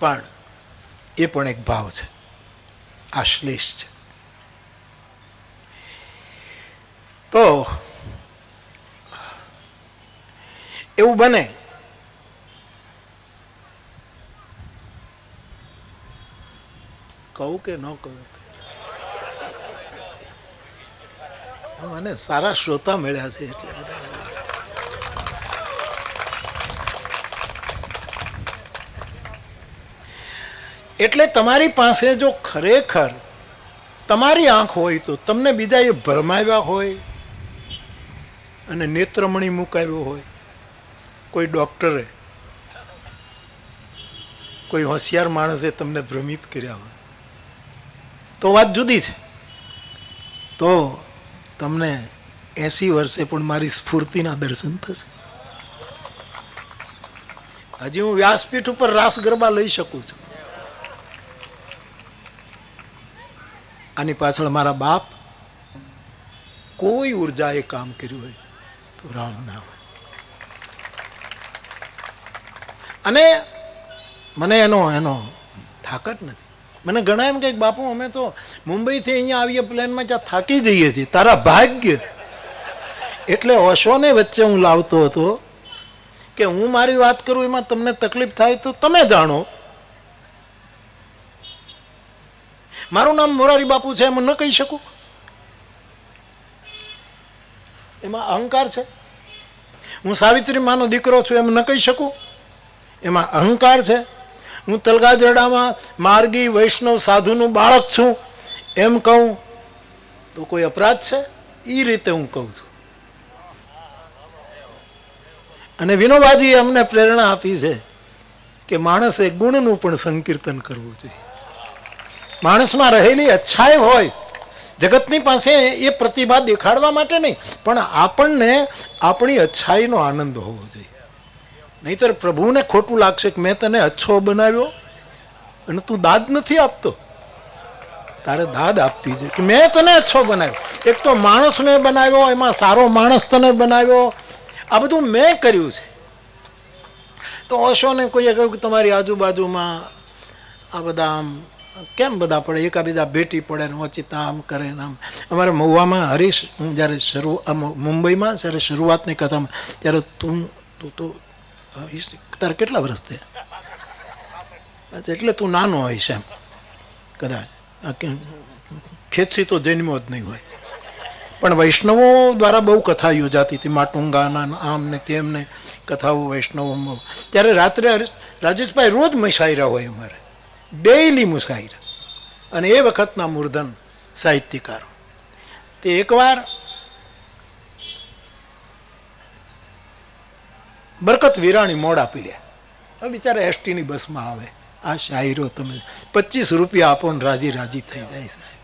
પણ એ પણ એક ભાવ છે, આશ્લેષ છે. તો એવું બને કહું કે ન કહું? મને સારા શ્રોતા મળ્યા છે એટલે બધા. એટલે તમારી પાસે જો ખરેખર તમારી આંખ હોય તો તમને બીજાએ ભરમાવ્યા હોય અને નેત્રમણી મુકાવ્યો હોય, કોઈ ડોક્ટરે, કોઈ હોશિયાર માણસે તમને ભ્રમિત કર્યા હોય, તો વાત જુદી છે. તો તમને 80 વર્ષે પણ મારી સ્ફૂર્તિના દર્શન થશે. હજી હું વ્યાસપીઠ ઉપર રાસ ગરબા લઈ શકું છું. આની પાછળ મારા બાપ કોઈ ઉર્જાએ કામ કર્યું હોય તો રામ નામ. અને મને એનો થાક જ નથી. મને ઘણા એમ કે બાપુ અમે તો મુંબઈથી અહીંયા આવીએ પ્લેનમાં ત્યાં થાકી જઈએ છીએ. તારા ભાગ્ય. એટલે ઓશોને વચ્ચે હું લાવતો હતો કે હું મારી વાત કરું એમાં તમને તકલીફ થાય તો તમે જાણો. મારું નામ મોરારી બાપુ છે એમ ન કહી શકું? એમાં અહંકાર છે? હું સાવિત્રી માનો દીકરો છું એમ ન કહી શકું? એમાં અહંકાર છે? હું તલગાજરડામાં માર્ગી વૈષ્ણવ સાધુનું બાળક છું એમ કહું તો કોઈ અપરાધ છે? એ રીતે હું કહું છું. અને વિનોબાજીએ અમને પ્રેરણા આપી છે કે માણસે ગુણનું પણ સંકીર્તન કરવું જોઈએ. માણસમાં રહેલી અચ્છાઈ હોય, જગતની પાસે એ પ્રતિભા દેખાડવા માટે નહીં, પણ આપણને આપણી અચ્છાઈનો આનંદ હોવો જોઈએ. નહીતર પ્રભુને ખોટું લાગશે કે મેં તને અચ્છો બનાવ્યો અને તું દાદ નથી આપતો. તારે દાદ આપવી જોઈએ કે મેં તને અચ્છો બનાવ્યો. એક તો માણસ મેં બનાવ્યો, એમાં સારો માણસ તને બનાવ્યો, આ બધું મેં કર્યું છે. તો ઓશોને કોઈએ કહ્યું કે તમારી આજુબાજુમાં આ બધા આમ કેમ બધા પડે, એકાબીજા ભેટી પડે ને ઓચિતા આમ કરે ને આમ. અમારે મહુવામાં હરીશ, હું જ્યારે મુંબઈમાં જ્યારે શરૂઆતની કથામાં ત્યારે તું તો તારે કેટલા વર્ષ થયા? એટલે તું નાનો હોઈશ એમ કદાચ, ખેતસી તો જન્મ્યો જ નહીં હોય. પણ વૈષ્ણવો દ્વારા બહુ કથા યોજાતી હતી, માટુંગાના આમ ને તેમ ને કથાઓ વૈષ્ણવોમાં. ત્યારે રાત્રે રાજેશભાઈ રોજ મુશાયરા હોય અમારે, ડેઈલી મુશાયરા. અને એ વખતના મૂર્ધન સાહિત્યકારો તે એકવાર બરકત વિરાણી મોડા પીડ્યા. હવે બિચારા એસટીની બસમાં આવે, આ શાયરો તમે 25 રૂપિયા આપો ને રાજી રાજી થઈ જાય સાહેબ.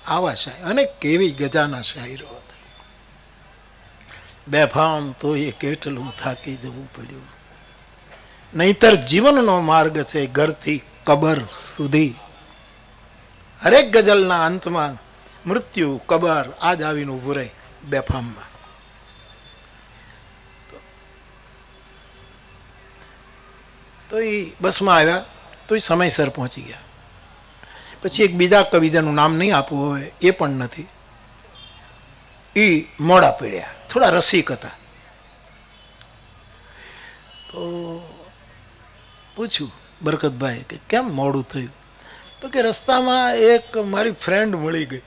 આવા શાયર અને કેવી ગજાના શાયરો હતા. બેફામ તો એ કેટલું થાકી જવું પડ્યું. નહીતર જીવનનો માર્ગ છે ઘરથી કબર સુધી. હરેક ગઝલના અંતમાં મૃત્યુ, કબર આ જ આવીને ઉભું રહે બેફામમાં. તો એ બસમાં આવ્યા તો એ સમયસર પહોંચી ગયા. પછી એક બીજા કવિ જેનું નામ નહીં આપવું હોય એ પણ નથી, એ મોડા પડ્યા, થોડા રસિક હતા. તો પૂછ્યું બરકતભાઈ કે કેમ મોડું થયું? તો કે રસ્તામાં એક મારી ફ્રેન્ડ મળી ગઈ.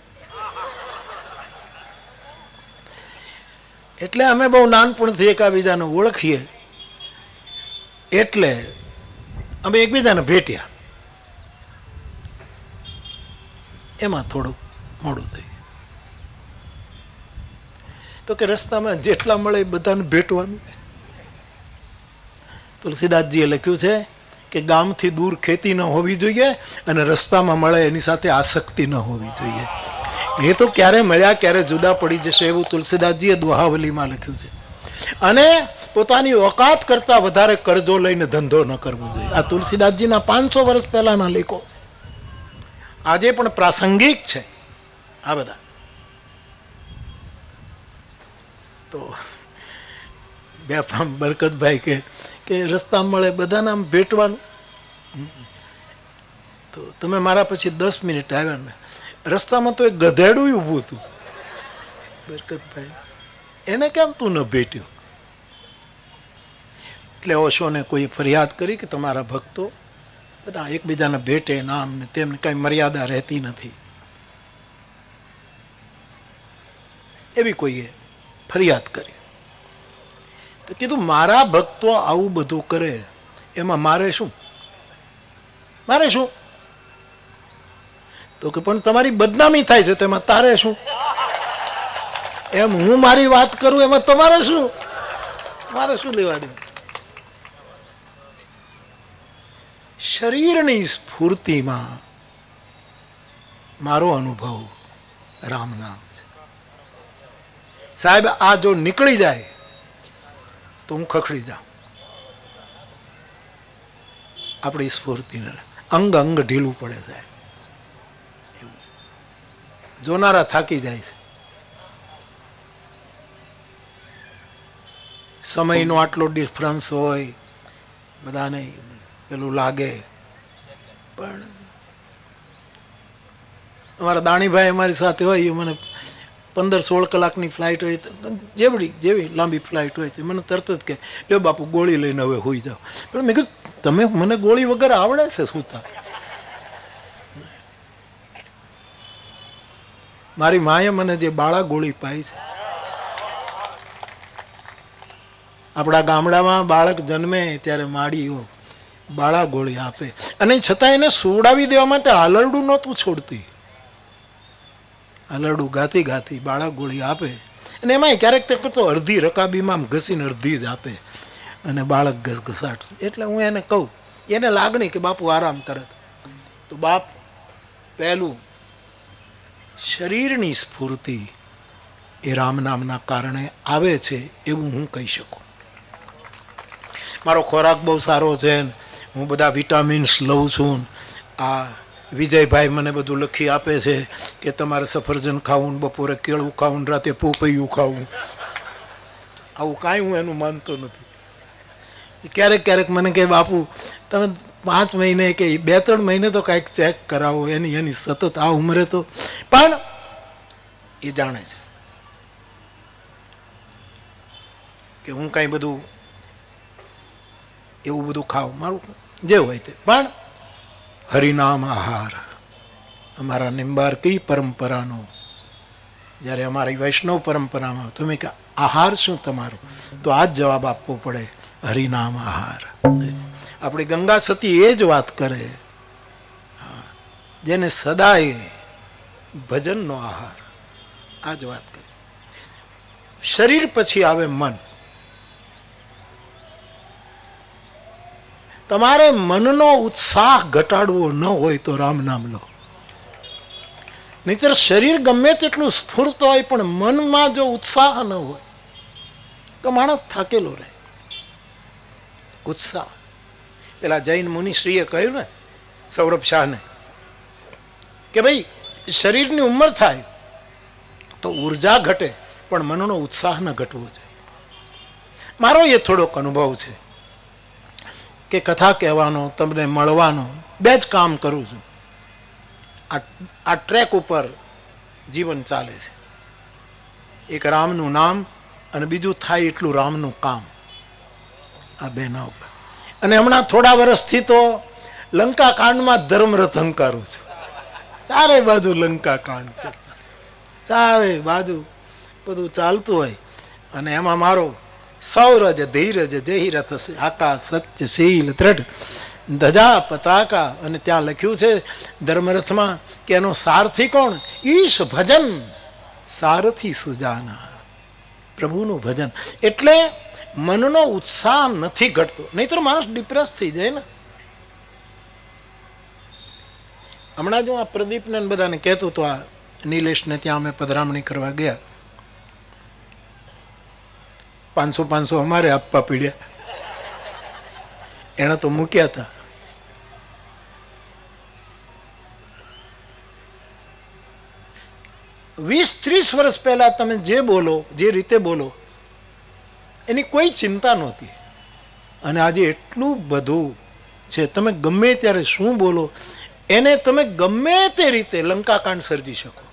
એટલે અમે બહુ નાનપણથી એકાબીજાને ઓળખીએ એટલે અમે એકબીજાને ભેટ્યા. એમાં થોડું મોડું થયું. તો કે રસ્તામાં જેટલા મળે બધાને ભેટવાનું. તુલસીદાસજીએ લખ્યું છે કે ગામથી દૂર ખેતી ન હોવી જોઈએ અને રસ્તામાં મળે એની સાથે આસક્તિ ન હોવી જોઈએ. એ તો ક્યારે મળ્યા ક્યારે જુદા પડી જશે એવું તુલસીદાસજીએ દોહાવલીમાં લખ્યું છે. અને પોતાની ઓકાત કરતા વધારે કરજો લઈને ધંધો ન કરવો જોઈએ. આ તુલસીદાસજીના 500 વર્ષ પહેલાના લેખો આજે પણ પ્રાસંગિક છે આ બધા. તો બેફામ બરકતભાઈ કે રસ્તા મળે બધાને આમ ભેટવાનું. તો તમે મારા પછી 10 મિનિટ આવ્યા ને રસ્તામાં તો એક ગધેડું ઊભું હતું. બરકતભાઈ એને કેમ તું ન ભેટ્યો? એટલે ઓશોને કોઈ ફરિયાદ કરી કે તમારા ભક્તો બધા એકબીજાને ભેટે નામ ને તેમને કઈ મર્યાદા રહેતી નથી. એવી કોઈએ ફરિયાદ કરી. તો કીધું મારા ભક્તો આવું બધું કરે એમાં મારે શું? તો કે પણ તમારી બદનામી થાય છે તો એમાં તારે શું? એમ હું મારી વાત કરું એમાં તમારે શું? મારે શું લેવા દે? શરીરની સ્ફૂર્તિમાં મારો અનુભવ રામ નામ છે સાહેબ. આ જો નીકળી જાય તો હું ખખડી જાઉં. આપણી સ્ફૂર્તિને અંગ અંગ ઢીલું પડે સાહેબ. જોનારા થાકી જાય છે. સમયનો આટલો ડિફરન્સ હોય બધાને, પેલું લાગે. પણ અમારા દાણીભાઈ અમારી સાથે હોય, એ મને 15-16 કલાકની ફ્લાઇટ હોય, જેવી લાંબી ફ્લાઇટ હોય તો મને તરત જ કહે, લ્યો બાપુ ગોળી લઈને હવે હોઈ જાઓ. પણ મેં કીધું તમે મને ગોળી વગર આવડે છે સૂતા? મારી માએ મને જે બાળા ગોળી પાઈ છે, આપણા ગામડામાં બાળક જન્મે ત્યારે માડીઓ બાળા ગોળી આપે, અને છતાં એને સુવડાવી દેવા માટે હાલરડું નહોતું છોડતી. હાલરડું ગાતી ગાતી બાળા ગોળી આપે, અને એમાંય ક્યારેક તો અડધી રકાબીમાં ઘસીને અડધી જ આપે, અને બાળક ઘસઘસાટ. એટલે હું એને કહું, એને લાગણી કે બાપુ આરામ કરે, તો બાપ પહેલું શરીરની સ્ફૂર્તિ એ રામ નામના કારણે આવે છે એવું હું કહી શકું. મારો ખોરાક બહુ સારો છે, હું બધા વિટામિન્સ લઉં છું. આ વિજયભાઈ મને બધું લખી આપે છે કે તમારે સફરજન ખાવું, બપોરે કેળું ખાવું, રાતે પોપૈયું ખાવું. આવું કાંઈ હું એનું માનતો નથી. ક્યારેક ક્યારેક મને કહે બાપુ તમે 5 મહિને કે 2-3 મહિને તો કાંઈક ચેક કરાવો, એની સતત આ ઉંમરે તો. પણ એ જાણે છે કે હું કાંઈ બધું એવું બધું ખાવું, મારું જે હોય તે. પણ હરિનામ આહાર અમારા નિંબાર કઈ પરંપરાનો, જ્યારે અમારી વૈષ્ણવ પરંપરામાં તમે કે આહાર શું તમારો, તો આ જ જવાબ આપવો પડે, હરિનામ આહાર. આપણી ગંગા સતી એ જ વાત કરે, જેને સદાય ભજનનો આહાર, આ જ વાત કરે. શરીર પછી આવે મન. તમારે મનનો ઉત્સાહ ઘટાડવો ન હોય તો રામ નામ લો. નહીતર શરીર ગમે તેટલું સ્ફૂર્ત હોય પણ મનમાં જો ઉત્સાહ ન હોય તો માણસ થાકેલો રહે. ઉત્સાહ. પેલા જૈન મુનિશ્રીએ કહ્યું ને સૌરભ શાહને કે ભાઈ શરીરની ઉંમર થાય તો ઉર્જા ઘટે પણ મનનો ઉત્સાહ ન ઘટવો જોઈએ. મારો એ થોડોક અનુભવ છે કે કથા કહેવાનો, તમને મળવાનો, 2 જ કામ કરું છું. આ ટ્રેક ઉપર જીવન ચાલે છે. એક રામનું નામ અને બીજું થાય એટલું રામનું કામ, આ 2ના ઉપર. અને હમણાં થોડા વર્ષથી તો લંકા કાંડમાં ધર્મરથ હંકારું છું. ચારે બાજુ લંકા કાંડ છે, ચારે બાજુ બધું ચાલતું હોય, અને એમાં મારો સૌરજ ધીરજ જય રથ આકાશ સત્યશીલ દ્રઢ ધજા પતાકા. અને ત્યાં લખ્યું છે ધર્મરથમાં કે એનો સારથી કોણ? ઈશ ભજન સારથી સુજાના, પ્રભુનું ભજન. એટલે મનનો ઉત્સાહ નથી ઘટતો, નહીતર માણસ ડિપ્રેસ થઈ જાય ને. હમણાં જો આ પ્રદીપને બધાને કહેતો તો, આ નિલેશને ત્યાં અમે પધરામણી કરવા ગયા, 500 અમારે આપવા પડ્યા. એણે તો મૂક્યા હતા. વીસ 30 વર્ષ પહેલા તમે જે બોલો, જે રીતે બોલો, એની કોઈ ચિંતા નહોતી. અને આજે એટલું બધું છે, તમે ગમે ત્યારે શું બોલો એને તમે ગમે તે રીતે લંકાકાંડ સર્જી શકો.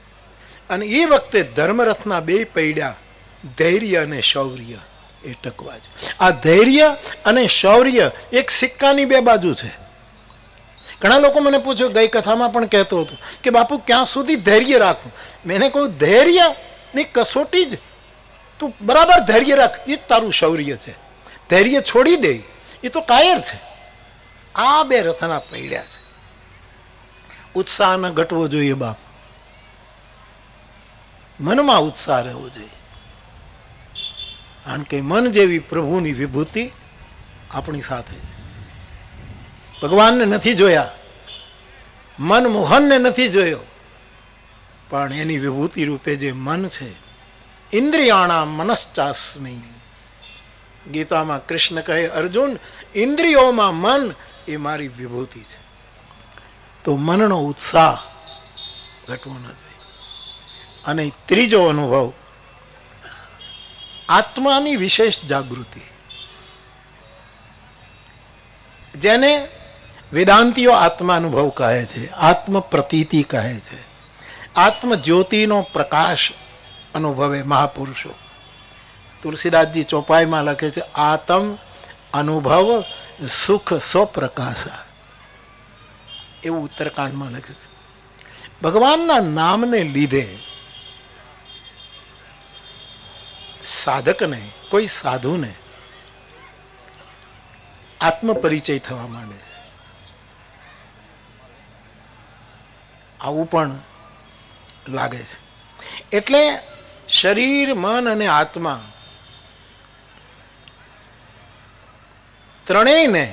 અને એ વખતે ધર્મરથના 2 પૈડા, ધૈર્ય અને શૌર્ય, એ ટકવા જ. આ ધૈર્ય અને શૌર્ય એક સિક્કાની 2 બાજુ છે. ઘણા લોકો મને પૂછ્યું, ગઈ કથામાં પણ કહેતો હતો કે બાપુ ક્યાં સુધી ધૈર્ય રાખવું. મેં કહું ધૈર્યની કસોટી જ તું બરાબર ધૈર્ય રાખ, એ જ તારું શૌર્ય છે. ધૈર્ય છોડી દે એ તો કાયર છે. આ 2 રથના પૈડા છે. ઉત્સાહ ન ઘટવો જોઈએ બાપ, મનમાં ઉત્સાહ રહેવો જોઈએ. કારણ કે મન જેવી પ્રભુની વિભૂતિ આપણી સાથે છે. ભગવાનને નથી જોયા, મનમોહનને નથી જોયો, પણ એની વિભૂતિ રૂપે જે મન છે, ઇન્દ્રિયાણા મનશ્ચાસ્મી. ગીતામાં કૃષ્ણ કહે, અર્જુન ઇન્દ્રિયોમાં મન એ મારી વિભૂતિ છે. તો મનનો ઉત્સાહ ઘટવો ન જોઈએ. અને ત્રીજો અનુભવ, આત્માની વિશેષ જાગૃતિ. જેને વેદાંતિઓ આત્માનુભવ કહે છે, આત્મ પ્રતીતિ કહે છે, આત્મ જ્યોતિનો પ્રકાશ અનુભવે મહાપુરુષો. તુલસીદાસજી ચોપાઈમાં લખે છે, આત્મ અનુભવ સુખ સ્વપ્રકાશા, એવું ઉત્તરકાંડમાં લખે છે. ભગવાનના નામને લીધે સાધકને, કોઈ સાધુને આત્મપરિચય થવા માંડે છે. આવું પણ લાગે છે. એટલે શરીર, મન અને આત્મા ત્રણેયને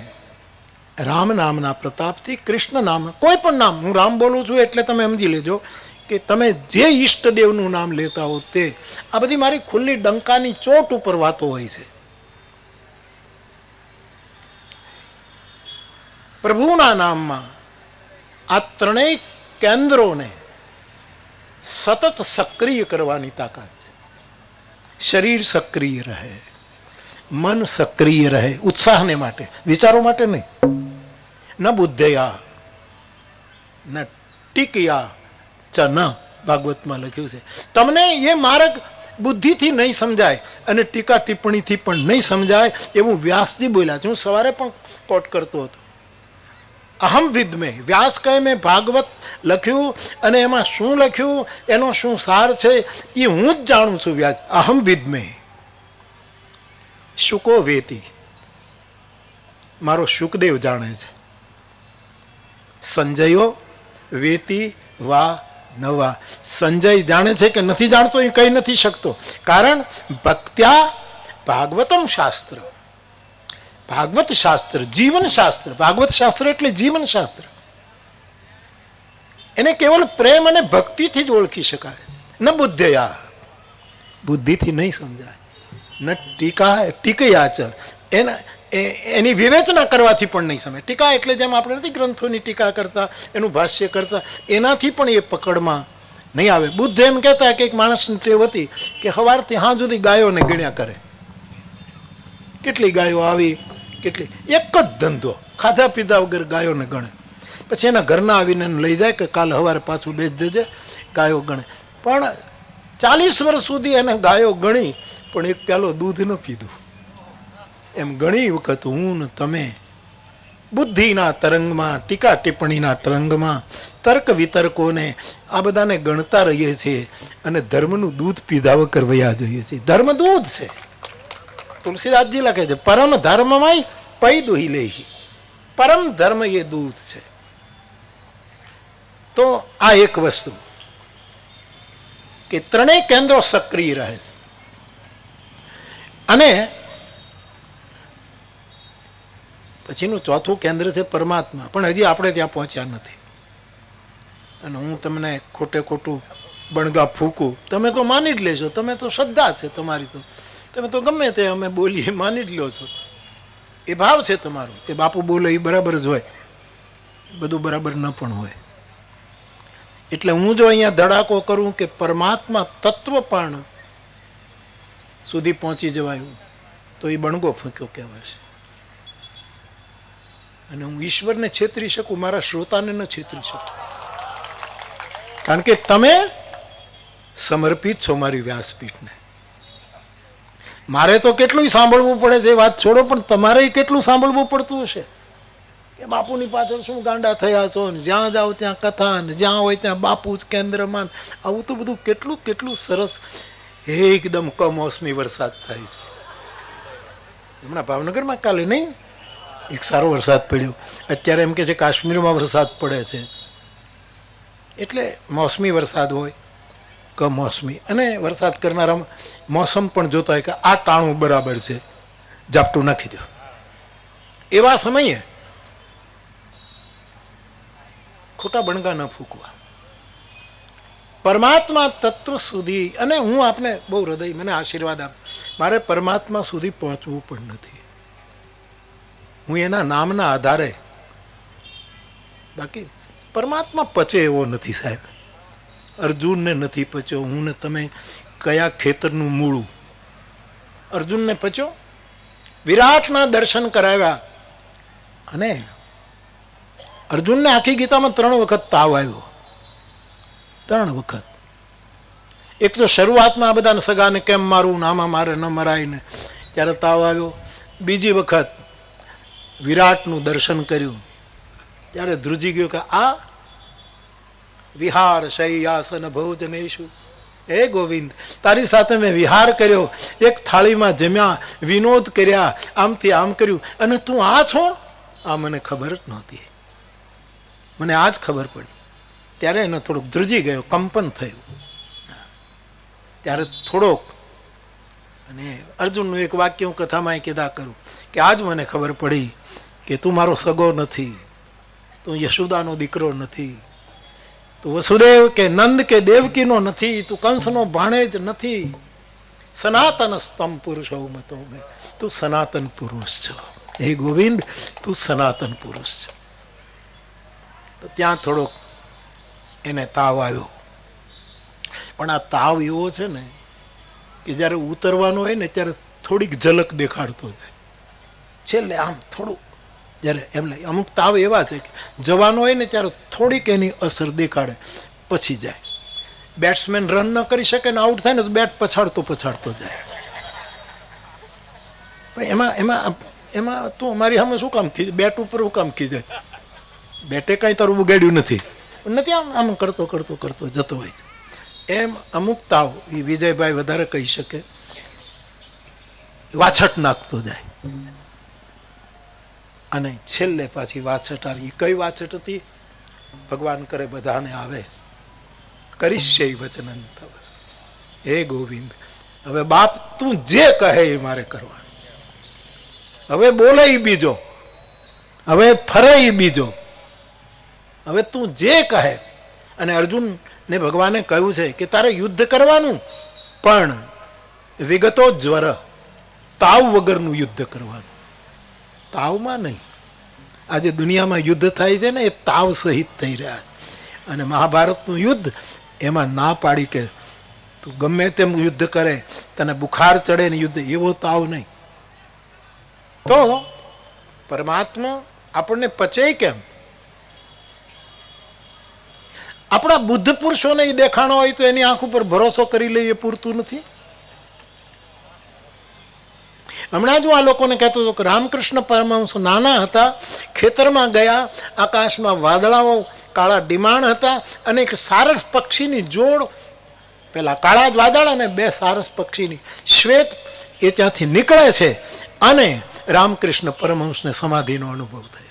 રામ નામના પ્રતાપથી, કૃષ્ણ નામ, કોઈ પણ નામ, હું રામ બોલું છું એટલે તમે સમજી લેજો કે તમે જે ઈષ્ટદેવનું નામ લેતા હો તે, આ બધી મારી ખુલ્લી ડંકાની ચોટ ઉપર વાતો હોય છે. પ્રભુના નામમાં આ ત્રણેય કેન્દ્રોને સતત સક્રિય કરવાની તાકાત છે. શરીર સક્રિય રહે, મન સક્રિય રહે, ઉત્સાહને માટે, વિચારો માટે નહીં. ન બુદ્ધયા ન ટીકયા ચ ન, ભાગવતમાં લખ્યું છે. તમને એ માર્ગ બુદ્ધિથી નહીં સમજાય અને ટીકા ટિપ્પણીથી પણ નહીં સમજાય એવું વ્યાસજી બોલ્યા છે. હું સવારે પણ કોટ કરતો હતો. અહમ વિદ્મે, વ્યાસ કહે મેં ભાગવત લખ્યું અને એમાં શું લખ્યું, એનો શું સાર છે એ હું જ જાણું છું. વ્યાસ અહમ વિદ્મે શુકો વેતી, મારો શુકદેવ જાણે છે. સંજયો વેતી વા નવા, સંજય જાણે છે કે નથી જાણતો એ કહી નથી શકતો. કારણ ભક્ત્યા ભાગવતમ શાસ્ત્ર, ભાગવત શાસ્ત્ર જીવન શાસ્ત્ર. ભાગવત શાસ્ત્ર એટલે જીવન શાસ્ત્ર. એને કેવલ પ્રેમ અને ભક્તિથી જ ઓળખી શકાય. ન બુદ્ધયા, બુદ્ધિથી નહીં સમજાય. ન ટીકયા છે, એની વિવેચના કરવાથી પણ નહીં સમજાય. ટીકા એટલે જેમ આપણે નથી ગ્રંથોની ટીકા કરતા, એનું ભાષ્ય કરતા, એનાથી પણ એ પકડમાં નહીં આવે. બુદ્ધ એમ કહેતા કે એક માણસની ટેવ હતી કે સવારથી હાંજ સુધી ગાયોને ગણ્યા કરે. કેટલી ગાયો આવી, કેટલી, એક જ ધંધો, ખાધા પીધા વગર ગાયોને ગણે. પછી એના ઘરના આવીને લઈ જાય કે કાલ સવારે પાછું બેચ જજે, ગાયો ગણે. પણ 40 વર્ષ સુધી એને ગાયો ગણી પણ એક પ્યાલો દૂધ ન પીધું. એમ ઘણી વખત હું ને તમે બુદ્ધિના તરંગમાં, ટીકા ટિપ્પણીના તરંગમાં, તર્ક વિતર્કોને આ બધાને ગણતા રહીએ છીએ અને ધર્મનું દૂધ પીધા વગર વયા જઈએ છીએ. ધર્મ દૂધ છે. તુલસીદાસજી લખે છે, પરમ ધર્મમાં પૈ દુહી લેહી, પરમ ધર્મ એ દૂધ છે. તો આ એક વસ્તુ કે ત્રણેય કેન્દ્રો સક્રિય રહે છે. અને પછીનું ચોથું કેન્દ્ર છે પરમાત્મા, પણ હજી આપણે ત્યાં પહોંચ્યા નથી. અને હું તમને ખોટે ખોટું બણગા ફૂકું, તમે તો માની જ લેશો. તમે તો શ્રદ્ધા છે તમારી, તો તમે તો ગમે તે અમે બોલીએ માની જ લો છો. એ ભાવ છે તમારો કે બાપુ બોલે એ બરાબર જ હોય, બધું બરાબર ન પણ હોય. એટલે હું જો અહીંયા ધડાકો કરું કે પરમાત્મા તત્વ પણ સુધી પહોંચી જવાયું તો એ બણગો ફૂંક્યો કહેવાશે. અને હું ઈશ્વરને છેતરી શકું, મારા શ્રોતાને ન છેતરી શકું. કારણ કે તમે સમર્પિત છો મારી વ્યાસપીઠને. મારે તો કેટલું સાંભળવું પડે છે એ વાત છોડો, પણ તમારે કેટલું સાંભળવું પડતું હશે કે બાપુની પાછળ શું ગાંડા થયા છો, ને જ્યાં જાઓ ત્યાં કથા, ને જ્યાં હોય ત્યાં બાપુ જ કેન્દ્રમાં. આવું તો બધું કેટલું કેટલું સરસ એકદમ કમોસમી વરસાદ થાય છે. હમણાં ભાવનગરમાં કાલે નહીં એક સારો વરસાદ પડ્યો. અત્યારે એમ કે છે કાશ્મીરમાં વરસાદ પડે છે. એટલે મોસમી વરસાદ હોય, કમોસમી. અને વરસાદ કરનારા મોસમ પણ જોતા હોય કે આ ટાણું બરાબર છે, ઝાપટું નાખી દો. એવા સમયે ખોટા બણગા ન ફૂંકવા. પરમાત્મા તત્વ સુધી, અને હું આપને બહુ હૃદય, મને આશીર્વાદ આપ, મારે પરમાત્મા સુધી પહોંચવું પણ નથી. હું એના નામના આધારે, બાકી પરમાત્મા પચે એવો નથી સાહેબ. અર્જુનને નથી પચ્યો. હું ને તમે કયા ખેતરનું મૂળું. અર્જુનને પચ્યો, વિરાટના દર્શન કરાવ્યા અને અર્જુનને આખી ગીતામાં 3 વખત તાવ આવ્યો, 3 વખત. એક તો શરૂઆતમાં આ બધાને સગાને કેમ મારું, આમાં મારે ન મરાય ને ત્યારે તાવ આવ્યો. બીજી વખત વિરાટનું દર્શન કર્યું ત્યારે ધ્રુજી ગયો કે આ વિહાર શય્યાસન ભોજનેશુ, હે ગોવિંદ તારી સાથે મેં વિહાર કર્યો, એક થાળીમાં જમ્યા, વિનોદ કર્યા, આમથી આમ કર્યું, અને તું આ છો, આ મને ખબર જ નહોતી, મને આ જ ખબર પડી. ત્યારે એને થોડુંક ધ્રુજી ગયો, કંપન થયું. ત્યારે થોડોક, અને અર્જુનનું એક વાક્ય હું કથામાં કીધા કરું કે આજ મને ખબર પડી કે તું મારો સગો નથી, તું યશોદાનો દીકરો નથી, તું વસુદેવ કે નંદ કે દેવકીનો નથી, તું કંસનો ભાણેજ નથી, સનાતન સ્તમ પુરુષો મતો મેં, તું સનાતન પુરુષ છો, હે ગોવિંદ તું સનાતન પુરુષ છો. તો ત્યાં થોડોક એને તાવ આવ્યો. પણ આ તાવ એવો છે ને કે જ્યારે ઉતરવાનો હોય ને ત્યારે થોડીક ઝલક દેખાડતો જાય, છેલ્લે આમ થોડુંક, જ્યારે એમને અમુક તાવ એવા છે કે જવાનો હોય ને ત્યારે થોડીક એની અસર દેખાડે, પછી જાય. બેટ્સમેન રન ન કરી શકે ને આઉટ થાય ને તો બેટ પછાડતો જાય. પણ એમાં તું અમારી સામે શું કામ ખીજે, બેટ ઉપર શું કામ ખીજે, બેટે કાંઈ તારું બગાડ્યું નથી, નથી આમ કરતો જતો હોય છે. એમ અમુક તાવ એ વિજયભાઈ વધારે કહી શકે, વાછટ નાખતો જાય, અને છેલ્લે પાછી વાછટ આવી. કઈ વાછટ હતી? ભગવાન કરે બધાને આવે, કરીશ્ય વચનન તવ, હે ગોવિંદ હવે બાપ તું જે કહે એ મારે કરવાનું, હવે બોલે એ બીજો, હવે ફરે એ બીજો, હવે તું જે કહે. અને અર્જુન ને ભગવાને કહ્યું છે કે તારે યુદ્ધ કરવાનું, પણ વિગતો જ્વર, તાવ વગરનું યુદ્ધ કરવાનું, તાવમાં નહીં. આજે દુનિયામાં યુદ્ધ થાય છે ને એ તાવ સહિત થઈ રહ્યા છે. અને મહાભારતનું યુદ્ધ એમાં ના પાડી કે તું ગમે તેમ યુદ્ધ કરે, તને બુખાર ચડે ને યુદ્ધ, એવો તાવ નહીં. તો પરમાત્મા આપણને પચે કેમ? આપણા બુદ્ધ પુરુષોને એ દેખાણો હોય તો એની આંખ ઉપર ભરોસો કરી લઈએ પૂરતું નથી. હમણાં જ આ લોકોને કહેતો હતો કે રામકૃષ્ણ પરમહંસ નાના હતા, ખેતરમાં ગયા, આકાશમાં વાદળાઓ કાળા ડિમાણ હતા, અને એક સારસ પક્ષીની જોડ, પેલા કાળા જ વાદળ અને 2 સારસ પક્ષીની શ્વેત, એ ત્યાંથી નીકળે છે, અને રામકૃષ્ણ પરમહંસને સમાધિનો અનુભવ થયો.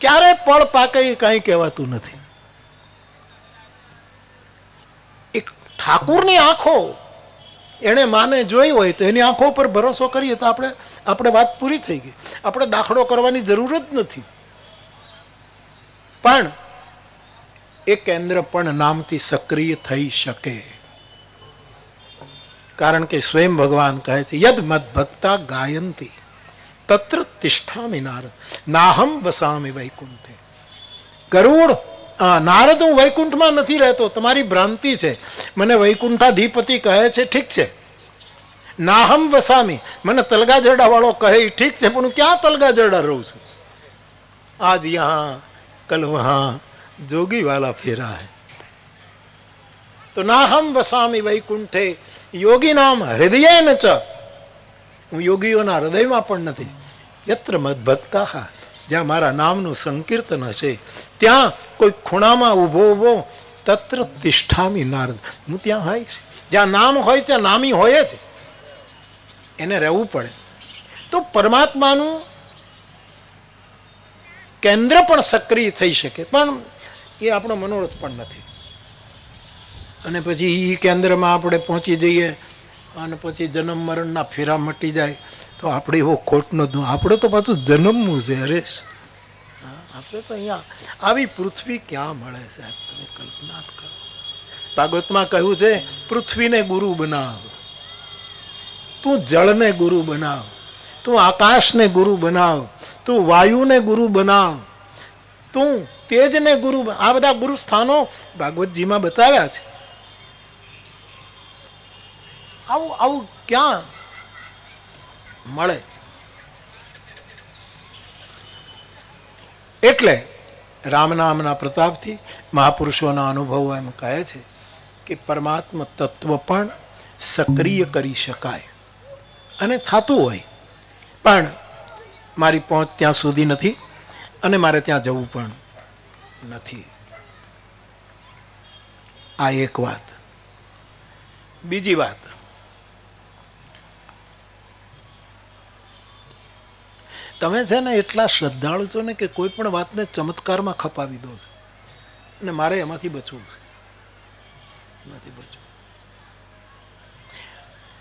ક્યારે પળ પાકે એ કાંઈ કહેવાતું નથી. એક ઠાકુરની આંખો એને માને જોઈ હોય તો એની આંખો પર ભરોસો કરીએ તો આપણે વાત પૂરી થઈ ગઈ. આપણે દાખલો કરવાની જરૂર જ નથી. પણ એ કેન્દ્ર પણ નામથી સક્રિય થઈ શકે, કારણ કે સ્વયં ભગવાન કહે છે યદ મદ ભક્તા ગાયંતી તત્ર તિષ્ઠામિ નારદ નાહમ વસામિ વૈકુંઠે. ગરુડ, નારદ હું વૈકુંઠમાં નથી રહેતો, તમારી ભ્રાંતિ છે. મને વૈકુંઠાધિપતિ કહે છે, ઠીક છે. નાહમ વસામી, મને તલગા જરડા વાળો કહે ઠીક છે, પણ હું ક્યાં તલગા જરડા રહું છું? આજ યહાં કલ વહાં જોગી વાલા ફેરા હૈ. તો નાહમ વસામી વૈકુંઠે યોગી નામ હૃદય ન ચ, હું યોગીઓના હૃદયમાં પણ નથી. યત્ર મદ ભક્તા, જ્યાં મારા નામનું સંકીર્તન હશે ત્યાં કોઈ ખૂણામાં ઊભો તત્ર તિષ્ઠામિ નારદ, હું ત્યાં હોઈશ. જ્યાં નામ હોય ત્યાં નામી હોય જ, એને રહેવું પડે. તો પરમાત્માનું કેન્દ્ર પણ સક્રિય થઈ શકે, પણ એ આપણો મનોરથ પણ નથી. અને પછી એ કેન્દ્રમાં આપણે પહોંચી જઈએ અને પછી જન્મ મરણના ફેરા મટી જાય તો આપણે એવો ખોટનો દો. આપણે તો પાછું જન્મવું છે. હરેશ, આપણે તો અહીંયા આવી પૃથ્વી ક્યાં મળે સાહેબ? તમે કલ્પના કરો. ભાગવતમાં કહ્યું છે પૃથ્વીને ગુરુ બનાવ, તું જળને ગુરુ બનાવ, તું આકાશને ગુરુ બનાવ, તું વાયુને ગુરુ બનાવ, તું તેજને ગુરુ. આ બધા ગુરુ સ્થાનો ભાગવતજીમાં બતાવ્યા છે. આવું ક્યાં મળે? એટલે રામ નામના પ્રતાપથી મહાપુરુષોના અનુભવો એમ કહે છે કે પરમાત્મા તત્વ પણ સક્રિય કરી શકાય અને થતું હોય, પણ મારી પહોંચ ત્યાં સુધી નથી અને મારે ત્યાં જવું પણ નથી. આ એક વાત. બીજી વાત, તમે છે ને એટલા શ્રદ્ધાળુ છો ને કે કોઈ પણ વાતને ચમત્કારમાં ખપાવી દો છો, અને મારે એમાંથી બચવું છે, એમાંથી બચવું.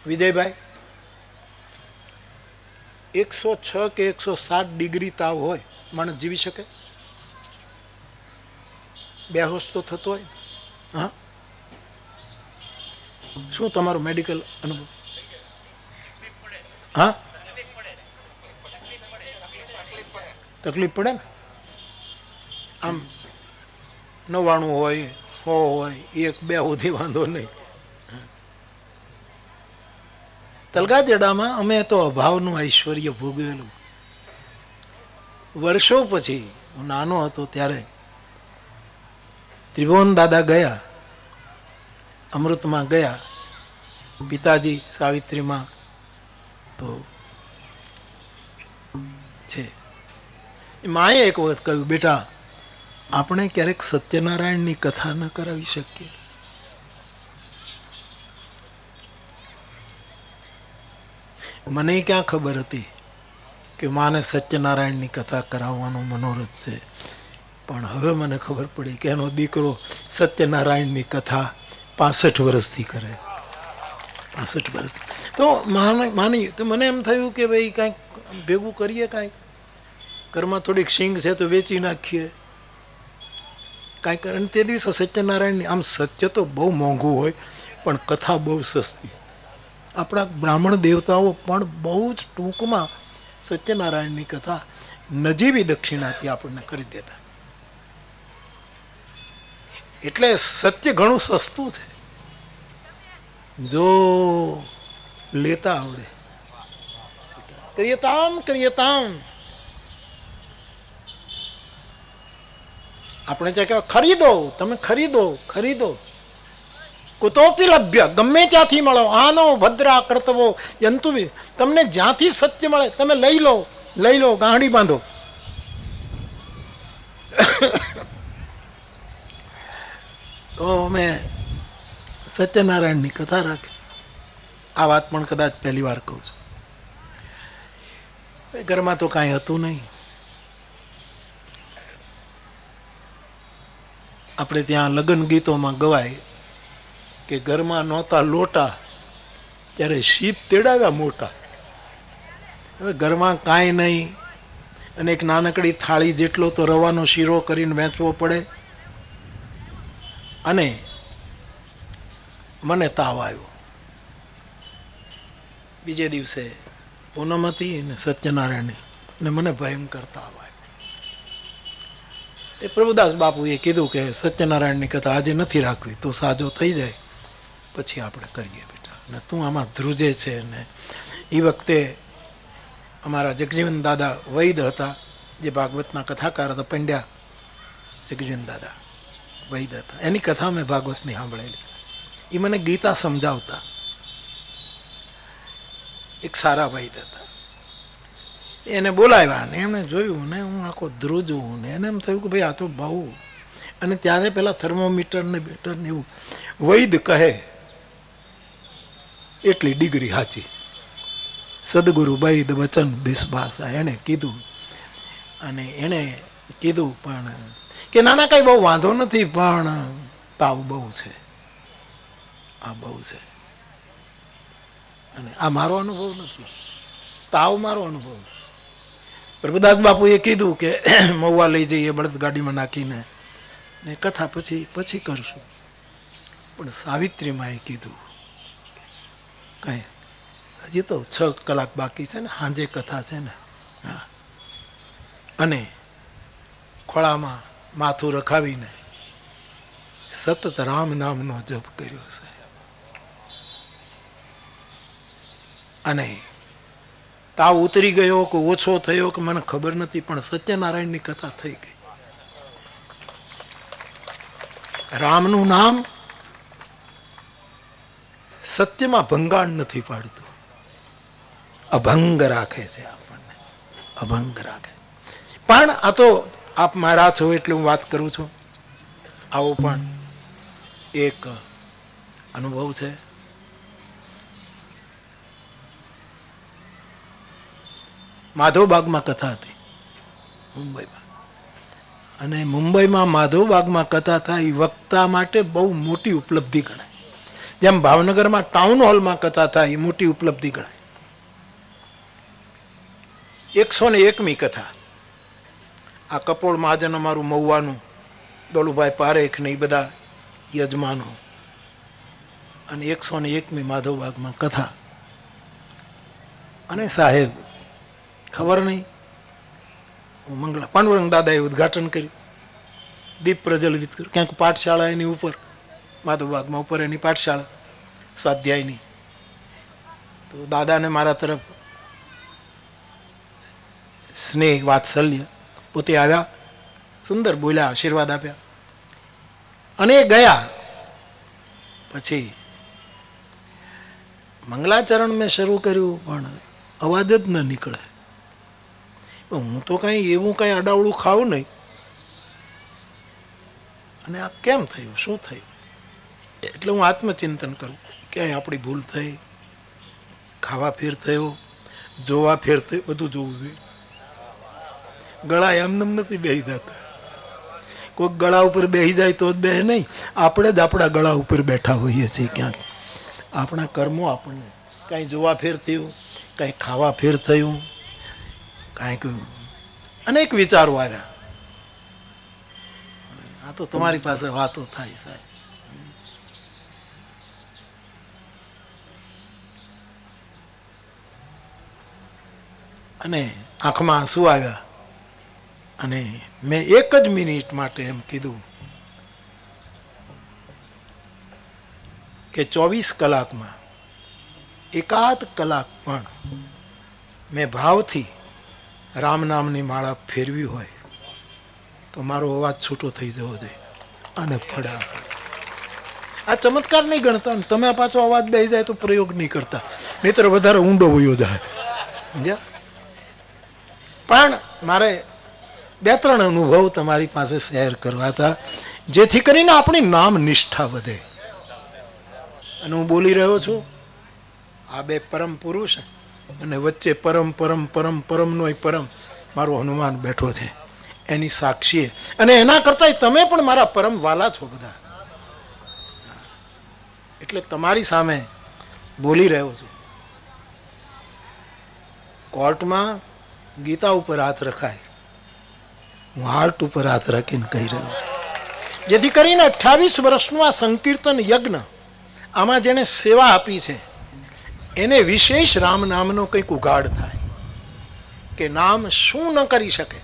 વિજયભાઈ, 106 કે 107 ડિગ્રી તાવ હોય, માણસ જીવી શકે? બેહોશ તો થતો હોય. હા, શું તમારો મેડિકલ અનુભવ? હા, તકલીફ પડે ને. આમ 99 હોય, 100 હોય, 1 2 સુધી વાંધો નહીં. તલગાજડામાં અમે તો અભાવનું ઐશ્વર્ય ભોગવેલું. વર્ષો પછી હું નાનો હતો ત્યારે ત્રિભુવન દાદા ગયા, અમૃતમાં ગયા, પિતાજી સાવિત્રીમાં તો છે. માએ એક વખત કહ્યું, બેટા આપણે ક્યારેક સત્યનારાયણની કથા ન કરાવી શકીએ? મને ક્યાં ખબર હતી કે માને સત્યનારાયણની કથા કરાવવાનો મનોરથ છે, પણ હવે મને ખબર પડી કે એનો દીકરો સત્યનારાયણની કથા 65 વર્ષથી કરે. 65 વર્ષ તો માની તો મને એમ થયું કે ભાઈ કાંઈક ભેગું કરીએ, કાંઈક ઘરમાં થોડીક શીંગ છે તો વેચી નાખીએ કાંઈક. અને તે દિવસે સત્યનારાયણની, આમ સત્ય તો બહુ મોંઘું હોય પણ કથા બહુ સસ્તી. આપણા બ્રાહ્મણ દેવતાઓ પણ બહુ જ ટૂંકમાં સત્યનારાયણની કથા નજીવી દક્ષિણાથી આપણને કરી દેતા. એટલે સત્ય ઘણું સસ્તું છે જો લેતા આવડે. કરીએ આપણે ત્યાં ખરીદો, તમે ખરીદો. કુતોપી લભ્ય, ગમે ત્યાંથી મળો. આનો ભદ્રા કર્તવો જંતુ, તમને જ્યાંથી સત્ય મળે તમે લઈ લો, ગાંડી બાંધો. તો અમે સત્યનારાયણની કથા રાખી. આ વાત પણ કદાચ પહેલી વાર કહું છું. ઘરમાં તો કાંઈ હતું નહીં. આપણે ત્યાં લગ્ન ગીતોમાં ગવાય કે ઘરમાં નહોતા લોટા ત્યારે શીત તેડાવ્યા મોટા. હવે ઘરમાં કાંઈ નહીં અને એક નાનકડી થાળી જેટલો તો રવાનો શીરો કરીને વેચવો પડે. અને મને તાવ આવ્યો. બીજે દિવસે પૂનમ હતી ને સત્યનારાયણની, ને મને ભયંકર તાવ આવ્યો. એ પ્રભુદાસ બાપુએ કીધું કે સત્યનારાયણની કથા આજે નથી રાખવી, તું સાજો થઈ જાય પછી આપણે કરીએ બેટા, ને તું આમાં ધ્રુજે છે. ને એ વખતે અમારા જગજીવન દાદા વૈદ હતા, જે ભાગવતના કથાકાર હતા, પંડ્યા જગજીવન દાદા વૈદ હતા. એની કથા મેં ભાગવતની સાંભળેલી. એ મને ગીતા સમજાવતા. એક સારા વૈદ હતા. એને બોલાવ્યા ને એમણે જોયું ને હું આખો ધ્રુજવું ને એને એમ થયું કે ભાઈ આ તો બહુ. અને ત્યારે પેલા થર્મોમીટર ને બેટર ને એવું. વૈદ કહે એટલી ડિગ્રી સાચી. સદગુરુ વૈદ વચન બિસ્બાસા એણે કીધું. અને એણે કીધું પણ કે નાના કઈ બહુ વાંધો નથી, પણ તાવ બહુ છે, આ બહુ છે. અને આ મારો અનુભવ નથી, તાવ મારો અનુભવ. પ્રભુદાસ બાપુએ કીધું કે મહુવા લઈ જઈએ બળદગાડીમાં નાખીને ને કથા પછી કરશું. પણ સાવિત્રીમાં કીધું કઈ હજી તો 6 કલાક બાકી છે ને, સાંજે કથા છે ને. હા, અને ખોળામાં માથું રખાવીને સતત રામ નામનો જપ કર્યો છે. અને તાવ ઉતરી ગયો કે ઓછો થયો કે મને ખબર નથી, પણ સત્યનારાયણની કથા થઈ ગઈ. રામનું નામ સત્યમાં ભંગાણ નથી પાડતું, અભંગ રાખે છે આપણને, અભંગ રાખે. પણ આ તો આપ મારા છો એટલે હું વાત કરું છું. આવો પણ એક અનુભવ છે. માધવબાગમાં કથા હતી મુંબઈમાં, અને મુંબઈમાં માધવબાગમાં કથા થાય એ વક્તા માટે બહુ મોટી ઉપલબ્ધિ ગણાય. જેમ ભાવનગરમાં ટાઉન હોલમાં કથા થાય એ મોટી ઉપલબ્ધિ ગણાય. 101મી કથા. આ કપોળ મહાજન અમારું મહુવાનું, દોલુભાઈ પારેખ ને એ બધા યજમાનો, અને 101મી માધવબાગમાં કથા. અને સાહેબ ખબર નહીં, મંગળા પાંડુરંગ દાદાએ ઉદ્ઘાટન કર્યું, દીપ પ્રજ્વલિત કર્યું. ક્યાંક પાઠશાળા એની ઉપર, માધવબાગમાં ઉપર એની પાઠશાળા સ્વાધ્યાયની. તો દાદાને મારા તરફ સ્નેહ વાત્સલ્ય, પોતે આવ્યા, સુંદર બોલ્યા, આશીર્વાદ આપ્યા અને ગયા. પછી મંગલાચરણ મેં શરૂ કર્યું, પણ અવાજ જ ન નીકળે. હું તો કાંઈ એવું કાંઈ અડાવડું ખાવું નહીં, અને આ કેમ થયું, શું થયું? એટલે હું આત્મચિંતન કરું, ક્યાંય આપણી ભૂલ થઈ, ખાવા ફેર થયો, જોવા ફેર થયો, બધું જોવું જોઈએ. ગળા એમનેમ નથી બેસી જતા. કોઈક ગળા ઉપર બેસી જાય તો જ બેસે નહીં, આપણે જ આપણા ગળા ઉપર બેઠા હોઈએ છીએ. ક્યાંક આપણા કર્મો આપણને કાંઈ જોવા ફેર થયું, કાંઈ ખાવા ફેર થયું, કાંઈક અનેક વિચારો આવ્યા. આ તો તમારી પાસે વાતો થાય સાહેબ. અને આંખમાં આંસુ આવ્યા, અને મેં એક જ મિનિટ માટે એમ કીધું કે 24 કલાકમાં એકાદ કલાક પણ મેં ભાવથી રામ નામની માળા ફેરવી હોય તો મારો અવાજ છૂટો થઈ જવો જોઈએ. અને ફળા આ ચમત્કાર નહીં ગણતા. તમે પાછો અવાજ બેસી જાય તો પ્રયોગ નહીં કરતા, નહીતર વધારે ઊંડો વયો જાય. સમજ્યા? પણ મારે 2-3 અનુભવ તમારી પાસે શેર કરવા હતા, જેથી કરીને આપણી નામ નિષ્ઠા વધે. અને હું બોલી રહ્યો છું, આ 2 પરમ પુરુષ, અને વચ્ચે પરમ પરમ પરમ પરમનો પરમ મારો હનુમાન બેઠો છે, એની સાક્ષી. અને એના કરતા તમે પણ મારા પરમ વાલા છો બધા. એટલે તમારી સામે બોલી રહ્યો છું. કોર્ટમાં ગીતા ઉપર હાથ રખાય, હું હાર્ટ ઉપર હાથ રાખીને કહી રહ્યો છું, જેથી કરીને 28 વર્ષનું આ સંકીર્તન યજ્ઞ, આમાં જેને સેવા આપી છે એને વિશેષ રામ નામનો કંઈક ઉઘાડ થાય કે નામ શું ન કરી શકે.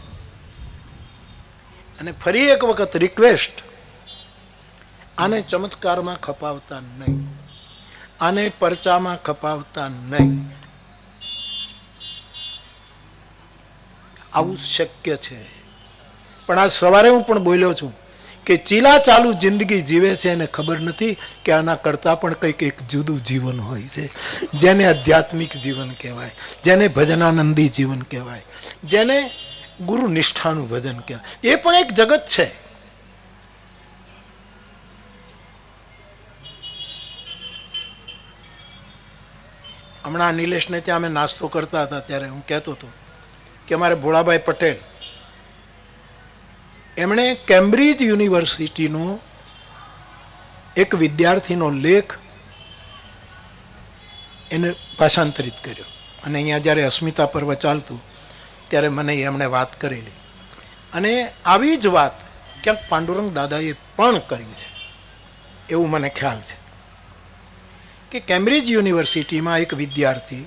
અને ફરી એક વખત રિક્વેસ્ટ, આને ચમત્કારમાં ખપાવતા નહીં, આને પરચામાં ખપાવતા નહીં. આવું શક્ય છે. પણ આજ સવારે હું પણ બોલ્યો છું કે ચીલા ચાલુ જિંદગી જીવે છે, એને ખબર નથી કે આના કરતાં પણ કંઈક એક જુદું જીવન હોય છે, જેને આધ્યાત્મિક જીવન કહેવાય, જેને ભજનાનંદી જીવન કહેવાય, જેને ગુરુ નિષ્ઠાનું ભજન કહેવાય. એ પણ એક જગત છે. હમણાં નિલેશને ત્યાં અમે નાસ્તો કરતા હતા ત્યારે હું કહેતો હતો કે અમારે ભોળાભાઈ પટેલ, એમણે કેમ્બ્રિજ યુનિવર્સિટીનો એક વિદ્યાર્થીનો લેખ એને ભાષાંતરિત કર્યો, અને અહીંયા જ્યારે અસ્મિતા પર્વ ચાલતું ત્યારે મને એમણે વાત કરેલી. અને આવી જ વાત ક્યાંક પાંડુરંગ દાદાએ પણ કરી છે એવું મને ખ્યાલ છે કે કેમ્બ્રિજ યુનિવર્સિટીમાં એક વિદ્યાર્થી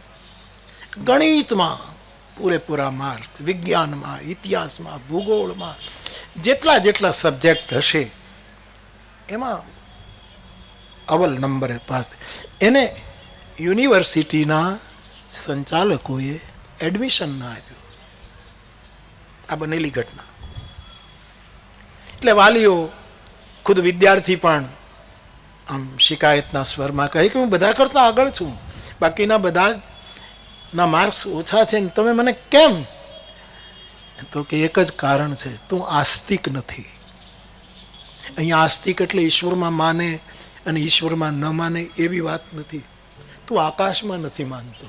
ગણિતમાં પૂરેપૂરા માર્ક્સ, વિજ્ઞાનમાં, ઇતિહાસમાં, ભૂગોળમાં, જેટલા સબ્જેક્ટ હશે એમાં અવ્વલ નંબરે પાસ. એને યુનિવર્સિટીના સંચાલકોએ એડમિશન ના આપ્યું. આ બનેલી ઘટના. એટલે વાલીઓ, ખુદ વિદ્યાર્થી પણ આમ શિકાયતના સ્વરમાં કહે કે હું બધા કરતાં આગળ છું, બાકીના બધા ના માર્ક્સ ઓછા છે ને તમે મને કેમ? તો કે એક જ કારણ છે, તું આસ્તિક નથી. અહીંયા આસ્તિક એટલે ઈશ્વરમાં માને અને ઈશ્વરમાં ન માને એવી વાત નથી. તું આકાશમાં નથી માનતો,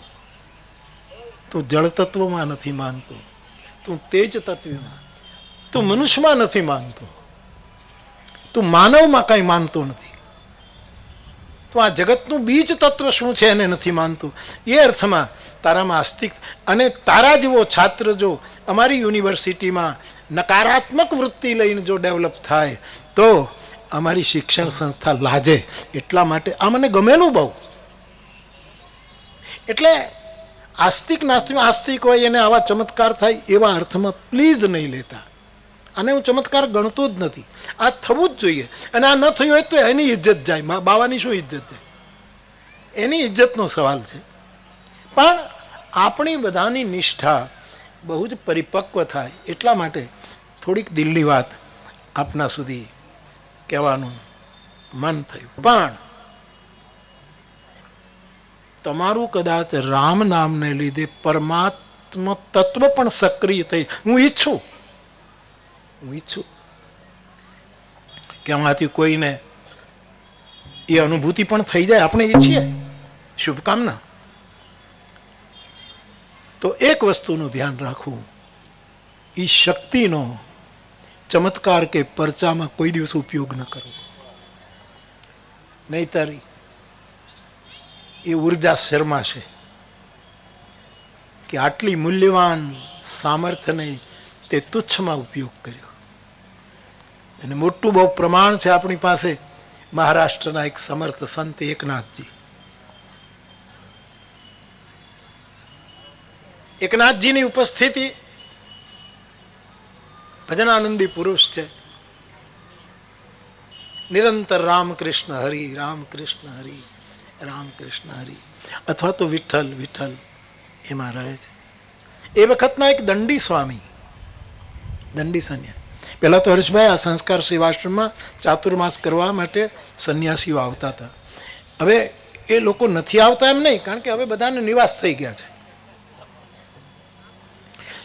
તું જળ તત્વમાં નથી માનતો, તું તેજ તત્વમાં, તું મનુષ્યમાં નથી માનતો, તું માનવમાં કાંઈ માનતો નથી, તું આ જગતનું બીજ તત્વ શું છે એને નથી માનતું. એ અર્થમાં તારામાં આસ્તિક. અને તારા જેવો છાત્ર જો અમારી યુનિવર્સિટીમાં નકારાત્મક વૃત્તિ લઈને જો ડેવલપ થાય તો અમારી શિક્ષણ સંસ્થા લાજે. એટલા માટે આ મને ગમેલું બહુ. એટલે આસ્તિક નાસ્તિક, આસ્તિક હોય એને આવા ચમત્કાર થાય એવા અર્થમાં પ્લીઝ નહીં લેતા. આને હું ચમત્કાર ગણતો જ નથી. આ થવું જ જોઈએ. અને આ ન થયું હોય તો એની ઇજ્જત જાય. બાવાની શું ઇજ્જત જાય? એની ઇજ્જતનો સવાલ છે. પણ આપણી બધાની નિષ્ઠા બહુ જ પરિપક્વ થાય એટલા માટે થોડીક દિલની વાત આપના સુધી કહેવાનું મન થયું. પણ તમારું કદાચ રામ નામને લીધે પરમાત્મા તત્વ પણ સક્રિય થઈ. હું ઈચ્છું કે આમાંથી કોઈને એ અનુભૂતિ પણ થઈ જાય. આપણે ઈચ્છીએ, શુભકામના. તો એક વસ્તુનું ધ્યાન રાખવું, એ શક્તિનો ચમત્કાર કે પરચામાં કોઈ દિવસ ઉપયોગ ન કરવો. નહીતર એ ઉર્જા શરમાશે કે આટલી મૂલ્યવાન સામર્થ્યને તે તુચ્છમાં ઉપયોગ કર્યો. અને મોટું બહુ પ્રમાણ છે આપણી પાસે મહારાષ્ટ્રના એક સમર્થ સંત એકનાથજી. એકનાથજીની ઉપસ્થિતિ, ભજનાનંદી પુરુષ છે, નિરંતર રામકૃષ્ણ હરિ, રામકૃષ્ણ હરિ, રામકૃષ્ણ હરિ, અથવા તો વિઠ્ઠલ વિઠ્ઠલ એમાં રહે છે. એ વખતના એક દંડી સ્વામી, દંડી સંન્યાસી. પહેલાં તો હર્ષભાઈ આ સંસ્કાર સેવાશ્રમમાં ચાતુર્માસ કરવા માટે સંન્યાસીઓ આવતા હતા. હવે એ લોકો નથી આવતા એમ નહીં, કારણ કે હવે બધાને નિવાસ થઈ ગયા છે.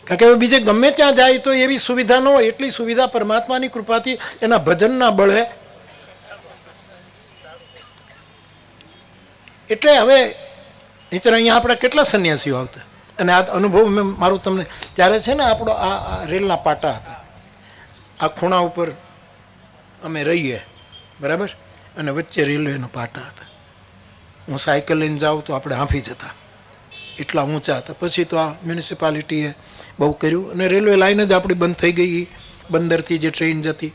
કારણ કે હવે બીજે ગમે ત્યાં જાય તો એવી સુવિધા ન હોય. એટલી સુવિધા પરમાત્માની કૃપાથી એના ભજનના બળે. એટલે હવે નહીંતર અહીંયા આપણે કેટલા સંન્યાસીઓ આવતા. અને આ અનુભવ મેં મારું તમને, ત્યારે છે ને આપણો આ રેલના પાટા હતા, આ ખૂણા ઉપર અમે રહીએ, બરાબર, અને વચ્ચે રેલવેના પાટા હતા. હું સાયકલ લઈને જાઉં તો આપણે હાંફી જતા, એટલા ઊંચા હતા. પછી તો આ મ્યુનિસિપાલિટીએ બહુ કર્યું અને રેલવે લાઈન જ આપણી બંધ થઈ ગઈ. બંદરથી જે ટ્રેન જતી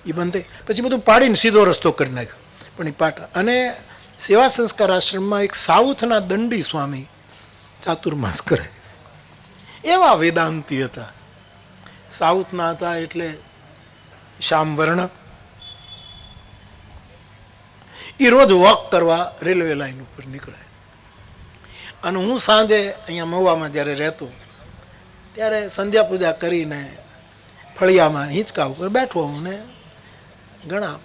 એ બંધ થઈ, પછી બધું પાડીને સીધો રસ્તો કરી નાખ્યો. પણ એ પાટા. અને સેવા સંસ્કાર આશ્રમમાં એક સાઉથના દંડી સ્વામી ચાતુર્માસ કરે. એવા વેદાંતી હતા, સાઉથના હતા, એટલે શ્યામવર્ણ. એ રોજ વોક કરવા રેલવે લાઈન ઉપર નીકળે. અને હું સાંજે અહીંયા મહુવામાં જ્યારે રહેતો ત્યારે સંધ્યા પૂજા કરીને ફળિયામાં હિંચકા ઉપર બેઠો હું, ને ઘણા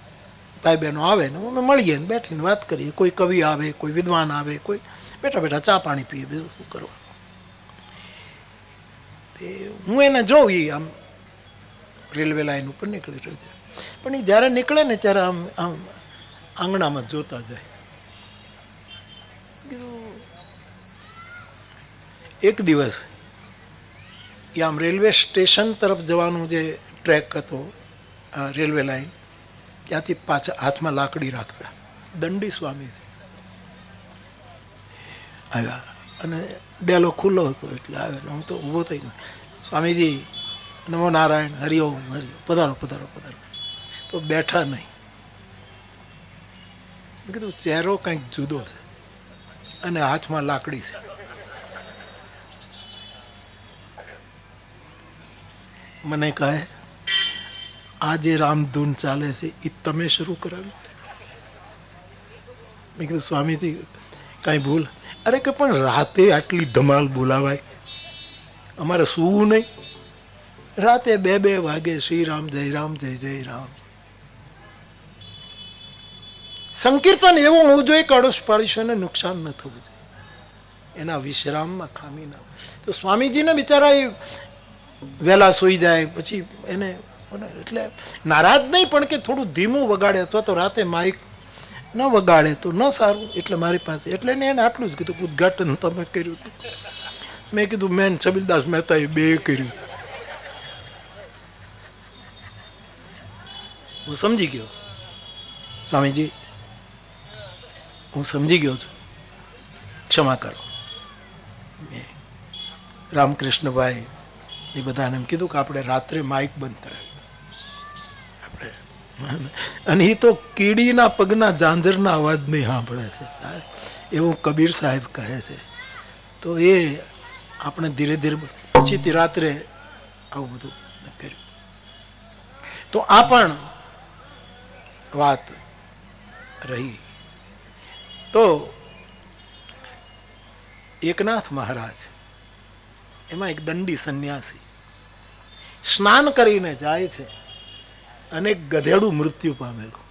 ભાઈ બહેનો આવે ને અમે મળીએ ને બેઠીને વાત કરીએ. કોઈ કવિ આવે, કોઈ વિદ્વાન આવે, કોઈ બેઠા બેઠા ચા પાણી પીએ, બીજું શું કરવાનું. તે હું એને જોઉં, એ આમ રેલવે લાઈન ઉપર નીકળી રહ્યો છે. પણ એ જ્યારે નીકળે ને ત્યારે આમ આમ આંગણામાં જોતા જાય. એક દિવસ એ આમ રેલવે સ્ટેશન તરફ જવાનું જે ટ્રેક હતો, રેલવે લાઈન, ત્યાંથી પાછા હાથમાં લાકડી રાખતા દંડી સ્વામી છે આવ્યા. અને ડેલો ખુલ્લો હતો એટલે આવે. હું તો ઊભો થઈ ગયો. સ્વામીજી નમો નારાયણ, હરિઓમ, હરિ, પધારો પધારો પધારો. તો બેઠા નહીં. મેં કીધું ચહેરો કંઈક જુદો છે અને હાથમાં લાકડી છે. મને કહે આ જે રામધૂન ચાલે છે એ તમે શરૂ કરાવી છે? મેં કીધું સ્વામીજી કાંઈ ભૂલ? અરે કે પણ રાતે આટલી ધમાલ બોલાવાય? અમારે સૂવું નહીં. રાતે 2-2 વાગે શ્રી રામ જય રામ જય જય રામ. સંકીર્તન એવું હોવું જોઈએ કે અડોશ પાડોશીઓને નુકસાન ન થવું જોઈએ, એના વિશ્રામમાં ખામી ના. તો સ્વામીજીને બિચારા એ વહેલા સૂઈ જાય, પછી એને એટલે નારાજ નહીં પણ કે થોડું ધીમું વગાડે અથવા તો રાતે માઇક ન વગાડે તો ન સારું. એટલે મારી પાસે એટલે એને આટલું જ કીધું, ઉદ્ઘાટન તમે કર્યું હતું. મેં કીધું મેન છબીલદાસ મહેતાએ 2 કર્યું. હું સમજી ગયો સ્વામીજી, હું સમજી ગયો છું, ક્ષમા કરો. મેં રામકૃષ્ણભાઈ એ બધાને એમ કીધું કે આપણે રાત્રે માઇક બંધ કરાવી આપણે, અને એ તો કીડીના પગના ઝાંઝરના અવાજ નહીં સાંભળે છે સાહેબ, એવું કબીર સાહેબ કહે છે. તો એ આપણે ધીરે ધીરે પછીથી રાત્રે આવું બધું કર્યું. તો આ પણ વાત રહી. તો એકનાથ મહારાજ એમાં એક દંડી સંન્યાસી સ્નાન કરીને જાય છે અને ગધેડું મૃત્યુ પામેલું.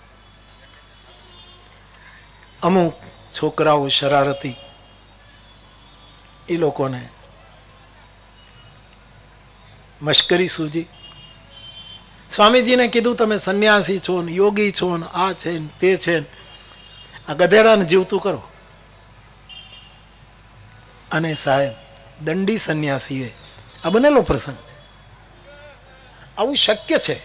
અમુક છોકરાઓ શરારતી એ લોકોને મશ્કરી સૂજી. સ્વામીજીને કીધું તમે સંન્યાસી છો ને યોગી છો ને આ છે ને તે છે ને, આ ગધેડાને જીવતું કરો. અને સાહેબ દંડી સંન્યાસીએ આ બનેલો પ્રસંગ છે, આવું શક્ય છે.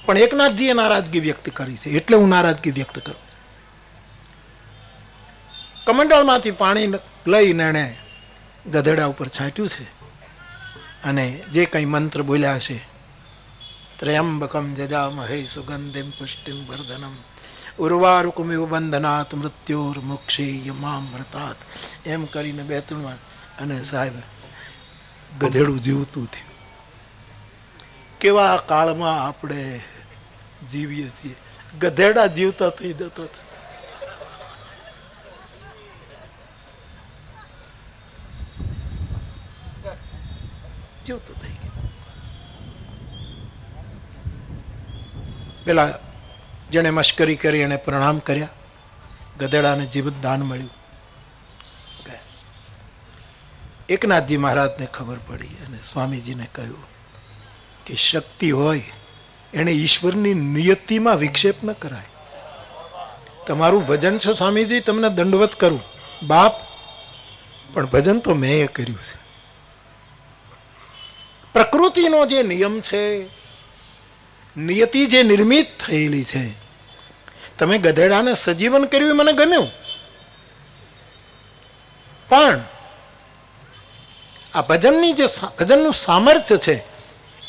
પણ એકનાથજીએ નારાજગી વ્યક્ત કરી છે, એટલે હું નારાજગી વ્યક્ત કરું છું. કમંડળમાંથી પાણી લઈને એણે ગધેડા ઉપર છાંટ્યું છે અને જે કંઈ મંત્ર બોલ્યા છે, ત્રયંબકમ જજામહે સુગંધિમ પુષ્ટિમ વર્ધનમ ઉર્વારુકમિવ બંધનાત મૃત્યોર્મુક્ષેય મામૃતાત, એમ કરીને 2-3 વાર. અને સાહેબ ગધેડું જીવતું થયું. કેવા કાળમાં આપણે જીવીએ છીએ, ગધેડા જીવતા થઈ જતા હતા. જીવતું થઈ ગયું. પેલા જેણે મશ્કરી કરી એને પ્રણામ કર્યા, ગધેડાને જીવત દાન મળ્યું. એકનાથજી મહારાજને ખબર પડી અને સ્વામીજીને કહ્યું કે શક્તિ હોય એને ઈશ્વરની નિયતિમાં વિક્ષેપ ન કરાય. તમારું ભજન છે સ્વામીજી, તમને દંડવત કરું બાપ, પણ ભજન તો મેં એ કર્યું છે. પ્રકૃતિનો જે નિયમ છે, નિયતિ જે નિર્મિત થયેલી છે, તમે ગધેડાને સજીવન કર્યું મને ગમ્યું, પણ આ ભજનની જે ભજનનું સામર્થ્ય છે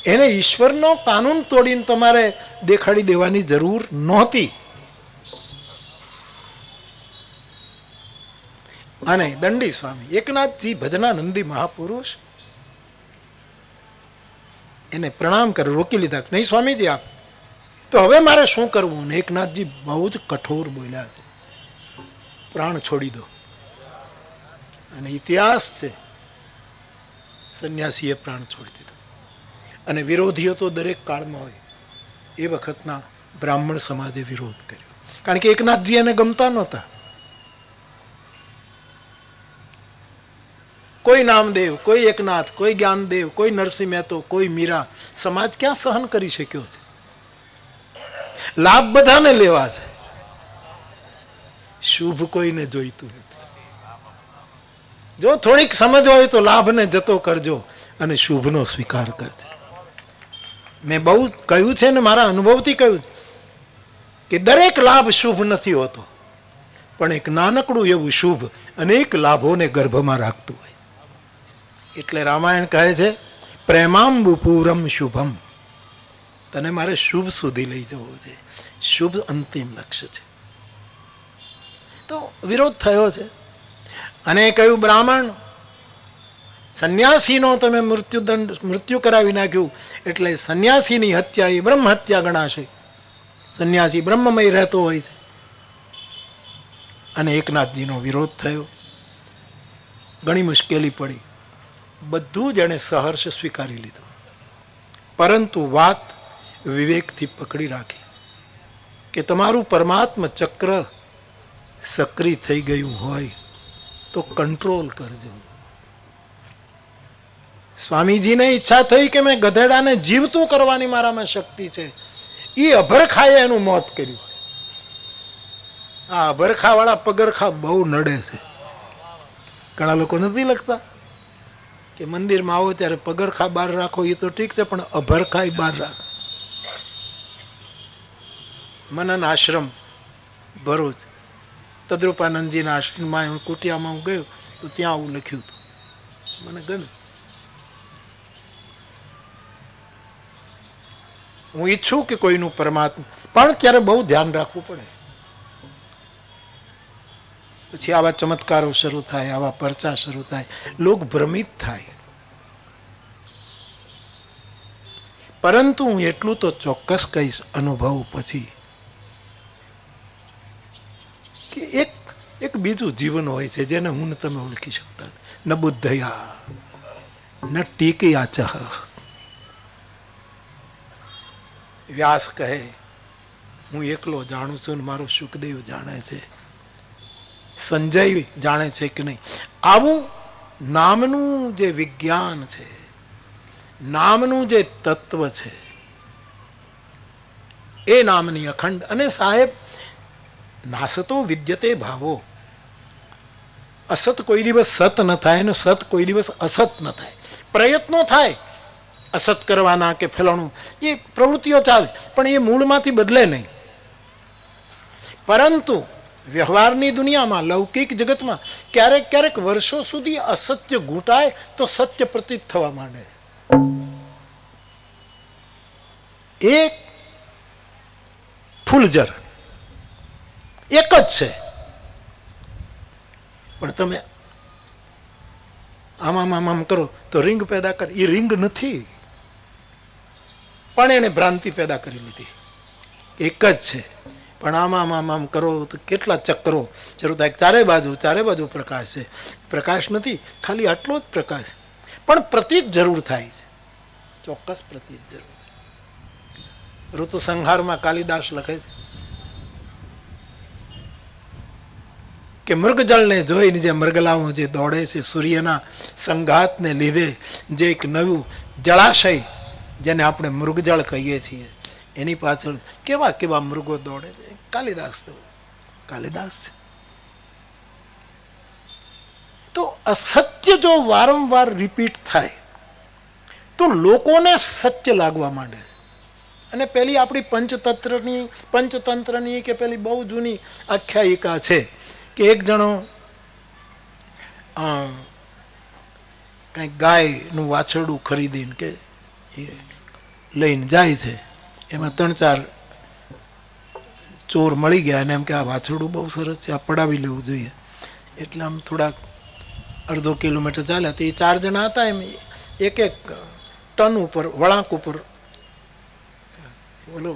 એને ઈશ્વરનો કાનૂન તોડીને તમારે દેખાડી દેવાની જરૂર નહોતી. અને દંડી સ્વામી એકનાથજી ભજનાનંદી મહાપુરુષ એને પ્રણામ કરી રોકી લીધા. નહીં સ્વામીજી આપ તો હવે મારે શું કરવું? ને એકનાથજી બહુ જ કઠોર બોલ્યા છે, પ્રાણ છોડી દો. અને ઇતિહાસ છે સંન્યાસીએ પ્રાણ છોડી દીધો. અને વિરોધીઓ તો દરેક કાળમાં હોય. એ વખતના બ્રાહ્મણ સમાજે વિરોધ કર્યો, કારણ કે એકનાથજી એને ગમતા નહોતા. કોઈ નામદેવ, કોઈ એકનાથ, કોઈ જ્ઞાનદેવ, કોઈ નરસિંહ મહેતો, કોઈ મીરા, સમાજ ક્યાં સહન કરી શક્યો છે? લાભ બધાને લેવા છે, શુભ કોઈને જોઈતું નથી. જો થોડીક સમજ હોય તો લાભને જતો કરજો અને શુભનો સ્વીકાર કરજો. મેં બહુ કહ્યું છે ને મારા અનુભવથી કહ્યું કે દરેક લાભ શુભ નથી હોતો, પણ એક નાનકડું એવું શુભ અનેક લાભોને ગર્ભમાં રાખતું હોય. એટલે રામાયણ કહે છે પ્રેમાંબુ પૂરમ શુભમ, તને મારે શુભ સુધી લઈ જવો છે, શુભ અંતિમ લક્ષ્ય છે. તો વિરોધ થયો છે અને કહ્યું બ્રાહ્મણ સંન્યાસીનો તમે મૃત્યુ કરાવી નાખ્યું, એટલે સંન્યાસીની હત્યા એ બ્રહ્મ હત્યા ગણાશે. સંન્યાસી બ્રહ્મમય રહેતો હોય છે. અને એકનાથજીનો વિરોધ થયો, ઘણી મુશ્કેલી પડી. બધું જ એણે સહર્ષ સ્વીકારી લીધું, પરંતુ વાત વિવેકથી પકડી રાખી કે તમારું પરમાત્મા ચક્ર સક્રિય થઈ ગયું હોય તો કંટ્રોલ કરજો. સ્વામીજીને ઈચ્છા થઈ કે મેં ગધેડાને જીવતું કરવાની મારામાં શક્તિ છે. એ અભરખાએ એનું મોત કર્યું છે. આ અભરખા વાળા પગરખા બહુ નડે છે. ઘણા લોકો નથી લખતા કે મંદિરમાં આવો ત્યારે પગરખા બહાર રાખો, એ તો ઠીક છે, પણ અભરખા બહાર રાખો. મનન આશ્રમ ભરૂચ, તદ્રુપાનંદજીના આશ્રમમાં હું કુટિયામાં હું ગયો તો ત્યાં આવું લખ્યું હતું. મને ગમ્યું. હું ઈચ્છું કે કોઈનું પરમાત્મા, પણ ત્યારે બહુ ધ્યાન રાખવું પડે. પછી આવા ચમત્કારો શરૂ થાય, આવા પરચા શરૂ થાય, લોક ભ્રમિત થાય. પરંતુ હું એટલું તો ચોક્કસ કહીશ અનુભવ પછી કે એક બીજું જીવન હોય છે જેને હું ને તમે ઓળખી શકતા ન બુદ્ધયા ન ટીકયા ચહ. વ્યાસ કહે હું એકલો જાણું છું ને મારો સુખદેવ જાણે છે, સંજય જાણે છે કે નહીં. આવું નામનું જે વિજ્ઞાન છે, નામનું જે તત્વ છે, એ નામની અખંડ. અને સાહેબ, નાસતો વિદ્યતે ભાવો. અસત કોઈ દિવસ સત ન થાય અને સત કોઈ દિવસ અસત ન થાય. પ્રયત્નો થાય અસત કરવાના કે ફેલાણું, એ પ્રવૃત્તિઓ ચાલે, પણ એ મૂળમાંથી બદલે નહીં. પરંતુ વ્યવહારની દુનિયામાં, લૌકિક જગતમાં ક્યારેક ક્યારેક વર્ષો સુધી અસત્ય ઘૂંટાય તો સત્ય પ્રતીત થવા માંડે. એક ફૂલઝર એક જ છે, પણ તમે આમ આમ આમ કરો તો રિંગ પેદા કરે. એ રિંગ નથી, પણ એને ભ્રાંતિ પેદા કરી લીધી. એક જ છે, પણ આમ આમ આમ કરો તો કેટલા ચક્રો શરૂ થાય. ચારે બાજુ પ્રકાશ છે. પ્રકાશ નથી, ખાલી આટલો જ પ્રકાશ, પણ પ્રતીત જરૂર થાય છે. ચોક્કસ પ્રતીત જરૂર. ઋતુ સંહારમાં કાલિદાસ લખે છે કે મૃગજળને જોઈને જે મૃગલાઓ જે દોડે છે, સૂર્યના સંઘાતને લીધે જે એક નવું જળાશય, જેને આપણે મૃગજળ કહીએ છીએ, એની પાછળ કેવા કેવા મૃગો દોડે છે. કાલિદાસ છે. તો અસત્ય જો વારંવાર રિપીટ થાય તો લોકોને સત્ય લાગવા માંડે. અને પેલી આપણી પંચતંત્રની કે પેલી બહુ જૂની આખ્યાયિકા છે કે એક જણો કંઈક ગાયનું વાછરડું ખરીદીને કે લઈને જાય છે. એમાં 3-4 ચોર મળી ગયા અને એમ કે આ વાછરડું બહુ સરસ છે, આ પડાવી લેવું જોઈએ. એટલે આમ થોડાક અડધો કિલોમીટર ચાલ્યા તો એ 4 જણા હતા. એમ એક ટન ઉપર, વળાંક ઉપર બોલો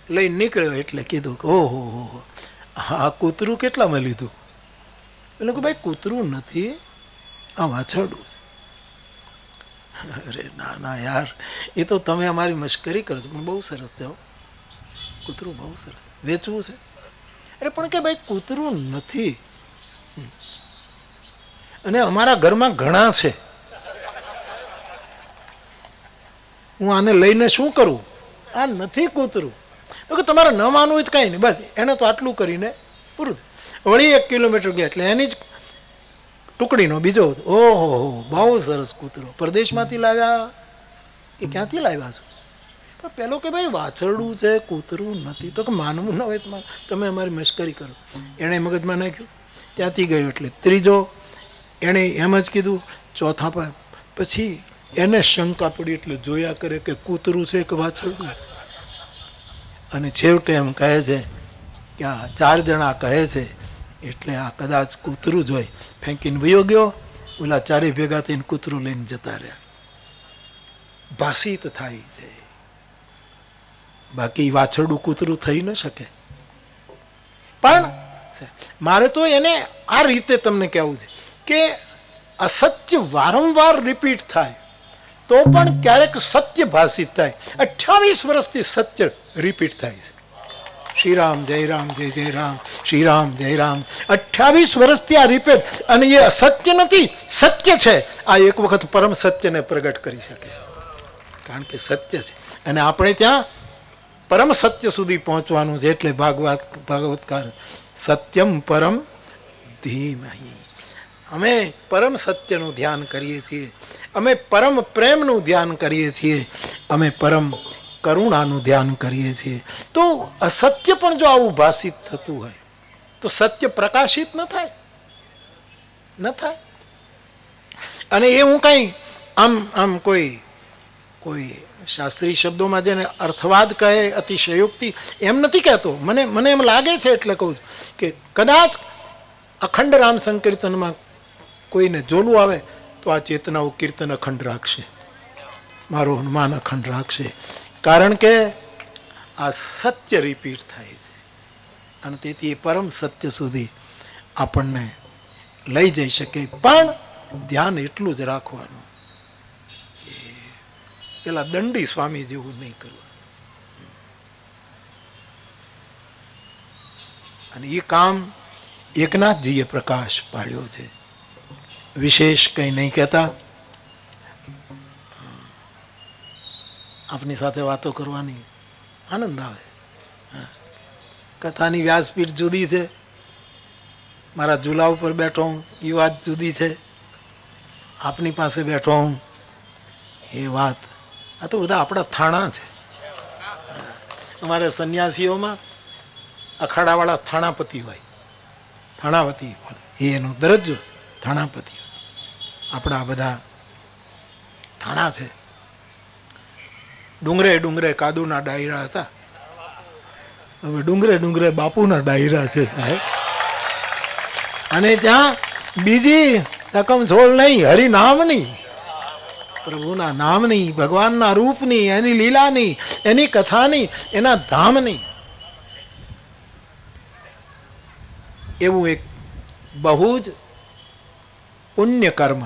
લઈને નીકળ્યો. એટલે કીધું કે ઓહો હો, આ કૂતરું કેટલામાં લીધું? એટલે કે ભાઈ કૂતરું નથી, આ વાછરડું છે. અરે ના યાર, એ તો તમે અમારી મશ્કરી કરો છો, પણ બહુ સરસ છે, કૂતરું બહુ સરસ, વેચવું છે. અરે પણ કે ભાઈ કૂતરું નથી, અને અમારા ઘરમાં ઘણા છે, હું આને લઈને શું કરું? આ નથી કૂતરું. કે તમારે ન માનવું હોય તો કાંઈ નહીં, બસ એને તો આટલું કરીને પૂરું. વળી 1 કિલોમીટર ગયા એટલે એની જ ટુકડીનો બીજો, ઓહો બહુ સરસ કૂતરો, પરદેશમાંથી લાવ્યા કે ક્યાંથી લાવ્યા છો? પણ પેલો કે ભાઈ વાછરડું છે, કૂતરું નથી. તો કે માનવું ન હોય તો તમે અમારી મશ્કરી કરો. એણે મગજમાં નાખ્યું, ત્યાંથી ગયો. એટલે ત્રીજો એણે એમ જ કીધું. ચોથા પછી એને શંકા પડી, એટલે જોયા કરે કે કૂતરું છે કે વાછરડું છે. અને છેવટે એમ કહે છે કે આ 4 જણા કહે છે એટલે આ કદાચ કૂતરું જ હોય. ફેંકીને વયો ગયો. ઓલા 4 ભેગા થઈને કૂતરું લઈને જતા રહ્યા. ભાષિત થાય છે, બાકી વાછરડું કૂતરું થઈ ન શકે. પણ મારે તો એને આ રીતે તમને કહેવું છે કે અસત્ય વારંવાર રિપીટ થાય તો પણ ક્યારેક સત્ય ભાષિત થાય. 28 વર્ષથી સત્ય રિપીટ થાય છે. શ્રી રામ જય રામ જય જય રામ, શ્રી રામ જય રામ. 28 વર્ષથી આ રિપીટ, અને એ અસત્ય નથી, સત્ય છે. આ એક વખત પરમ સત્યને પ્રગટ કરી શકે, કારણ કે સત્ય છે. અને આપણે ત્યાં પરમ સત્ય સુધી પહોંચવાનું છે. એટલે ભાગવતકાર સત્યમ પરમ ધીમહિ. અમે પરમ સત્યનું ધ્યાન કરીએ છીએ, અમે પરમ પ્રેમનું ધ્યાન કરીએ છીએ, અમે પરમ કરુણાનું ધ્યાન કરીએ છીએ. તો અસત્ય પણ જો આવું ભાષિત થતું હોય તો સત્ય પ્રકાશિત ન થાય, ન થાય. અને એ હું કઈ આમ કોઈ શાસ્ત્રીય શબ્દોમાં જેને અર્થવાદ કહે, અતિશયોક્તિ, એમ નથી કહેતો. મને એમ લાગે છે એટલે કહું છું કે કદાચ અખંડ રામ સંકીર્તનમાં કોઈને જોલું આવે તો આ ચેતનાઓ કીર્તન અખંડ રાખશે, મારો હનુમાન અખંડ રાખશે. કારણ કે આ સત્ય રિપીટ થાય છે, અને તેથી એ પરમ સત્ય સુધી આપણને લઈ જઈ શકે. પણ ધ્યાન એટલું જ રાખવાનું, પેલા દંડી સ્વામી જેવું નહીં કરવું. અને એ કામ એકનાથજીએ પ્રકાશ પાડ્યો છે. વિશેષ કંઈ નહીં કહેતા, આપની સાથે વાતો કરવાની આનંદ આવે. કથાની વ્યાસપીઠ જુદી છે, મારા ઝૂલા ઉપર બેઠો હું એ વાત જુદી છે, આપની પાસે બેઠો હું એ વાત. આ તો બધા આપણા થાણા છે. અમારે સંન્યાસીઓમાં અખાડાવાળા થાણાપતિ હોય, થાણાપતિ એનો દરજ્જો છે, થાણાપતિ. આપણા બધા થાણા છે. ડુંગરે ડુંગરે કાદુના ડાયરા હતા, હવે ડુંગરે ડુંગરે બાપુના ડાયરા છે સાહેબ. અને ત્યાં બીજી રકમ છોડ નહીં, હરિનામની, પ્રભુના નામની, ભગવાનના રૂપની, એની લીલાની, એની કથાની, એના ધામની. એવું એક બહુ જ પુણ્ય કર્મ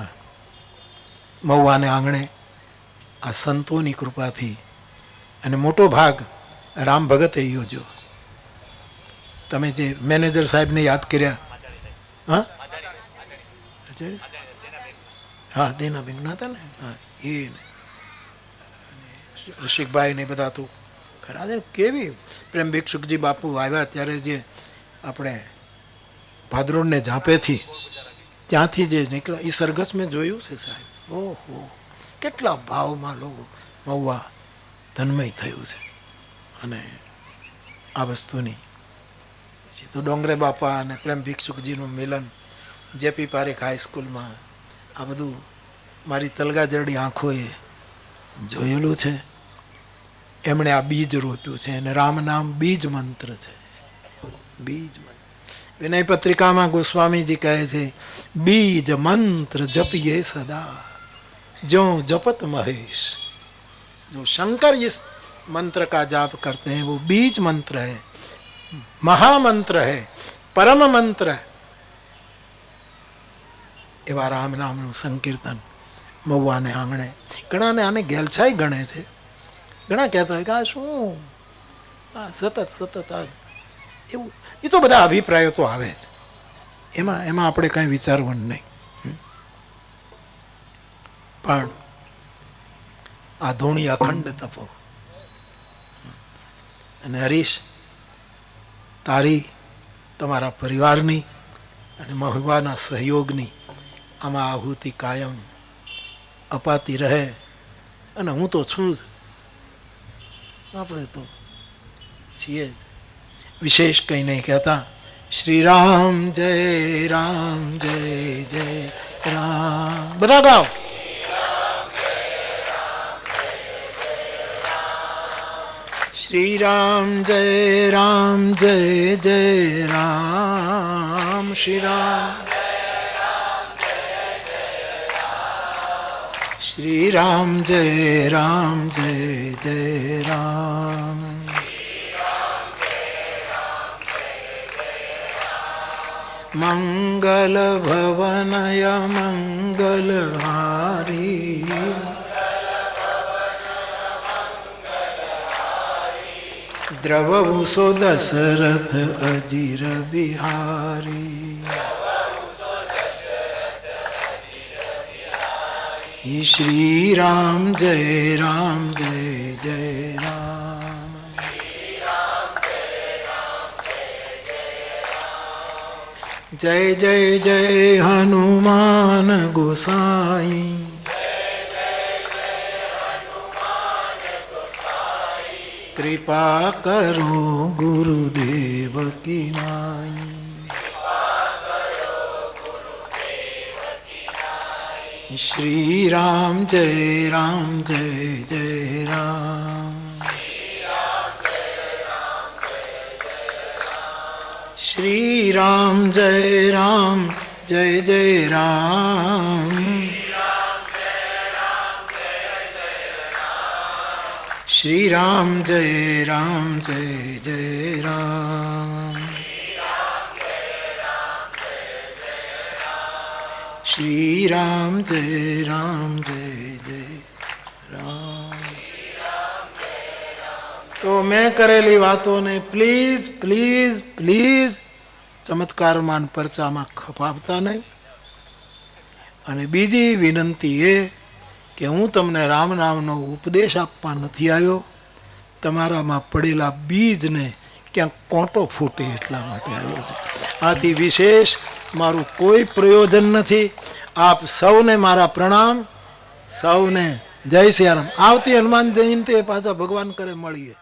મહુવાને આંગણે આ સંતોની કૃપાથી, અને મોટો ભાગ રામ ભગતે યોજ્યો. તમે જે મેનેજર સાહેબને યાદ કર્યા, હા હા દેના બેંકના હતા ને, હા એ ઋષિકભાઈ ને બધા તો ખરા છે. કેવી પ્રેમ ભિક્ષુકજી બાપુ આવ્યા ત્યારે જે આપણે ભાદરોડને ઝાંપેથી ત્યાંથી જે નીકળ્યા એ સરઘસ મેં જોયું છે સાહેબ. ઓહો, કેટલા ભાવમાં લોકો મહુવા તન્મય થયું છે. અને આ વસ્તુની પછી તો ડોંગરે બાપા અને પ્રેમ ભિક્ષુકજીનું મિલન જેપી પારેખ હાઈસ્કૂલમાં, આ બધું મારી તલગાજરડી આંખોએ જોયેલું છે. એમણે આ બીજ રોપ્યું છે, અને રામ નામ બીજ મંત્ર છે, બીજ મંત્ર. વિનય પત્રિકામાં ગોસ્વામીજી કહે છે, बीज मंत्र जपिए सदा जो जपत महेश. जो शंकर इस मंत्र का जाप करते हैं वो बीज मंत्र है, महामंत्र है, परम मंत्र है. एवा राम नामનું સંકીર્તન મહુવાને આંગણે. ઘણાને આને ગેલછાઈ ગણે છે, ઘણા કહેતા હોય કે આ શું સતત આ એવું. એ તો બધા અભિપ્રાયો તો આવે જ, એમાં આપણે કાંઈ વિચારવાનું નહીં. પણ આ ધૂણી અખંડ તપો. અને હરીશ, તારી, તમારા પરિવારની અને મહુવાના સહયોગની આમાં આહુતિ કાયમ અપાતી રહે. અને હું તો છું જ, આપણે તો છીએ જ. વિશેષ કંઈ નહીં કહેતા. શ્રી રામ જય રામ જય જય રામ. બધા ગાઓ. શ્રી રામ જય રામ જય જય રામ. શ્રી રામ, શ્રી રામ જય રામ જય જય રામ. મંગલ ભવનય મંગલહારી દ્રવભૂષો દશરથ અજીર બિહારી શ્રી રામ જય રામ જય જય રામ જય જય જય હનુમાન ગોસાઈ કૃપા કરો ગુરુદેવ કી નાઈ શ્રી રામ જય રામ જય જય રામ શ્રી રામ જય રામ જય જય રામ શ્રી રામ જય રામ જય જય રામ શ્રી રામ જય રામ જય જય રામ. તો મેં કરેલી વાતોને પ્લીઝ પ્લીઝ પ્લીઝ ચમત્કારમાન પરચામાં ખપાવતા નહીં. અને બીજી વિનંતી એ કે હું તમને રામ નામનો ઉપદેશ આપવા નથી આવ્યો, તમારામાં પડેલા બીજને ક્યાંક કોંટો ફૂટે એટલા માટે આવ્યો છે. આથી વિશેષ મારું કોઈ પ્રયોજન નથી. આપ સૌને મારા પ્રણામ, સૌને જય સિયારામ. આવતી હનુમાન જયંતિ પાછા ભગવાન કરે મળીએ.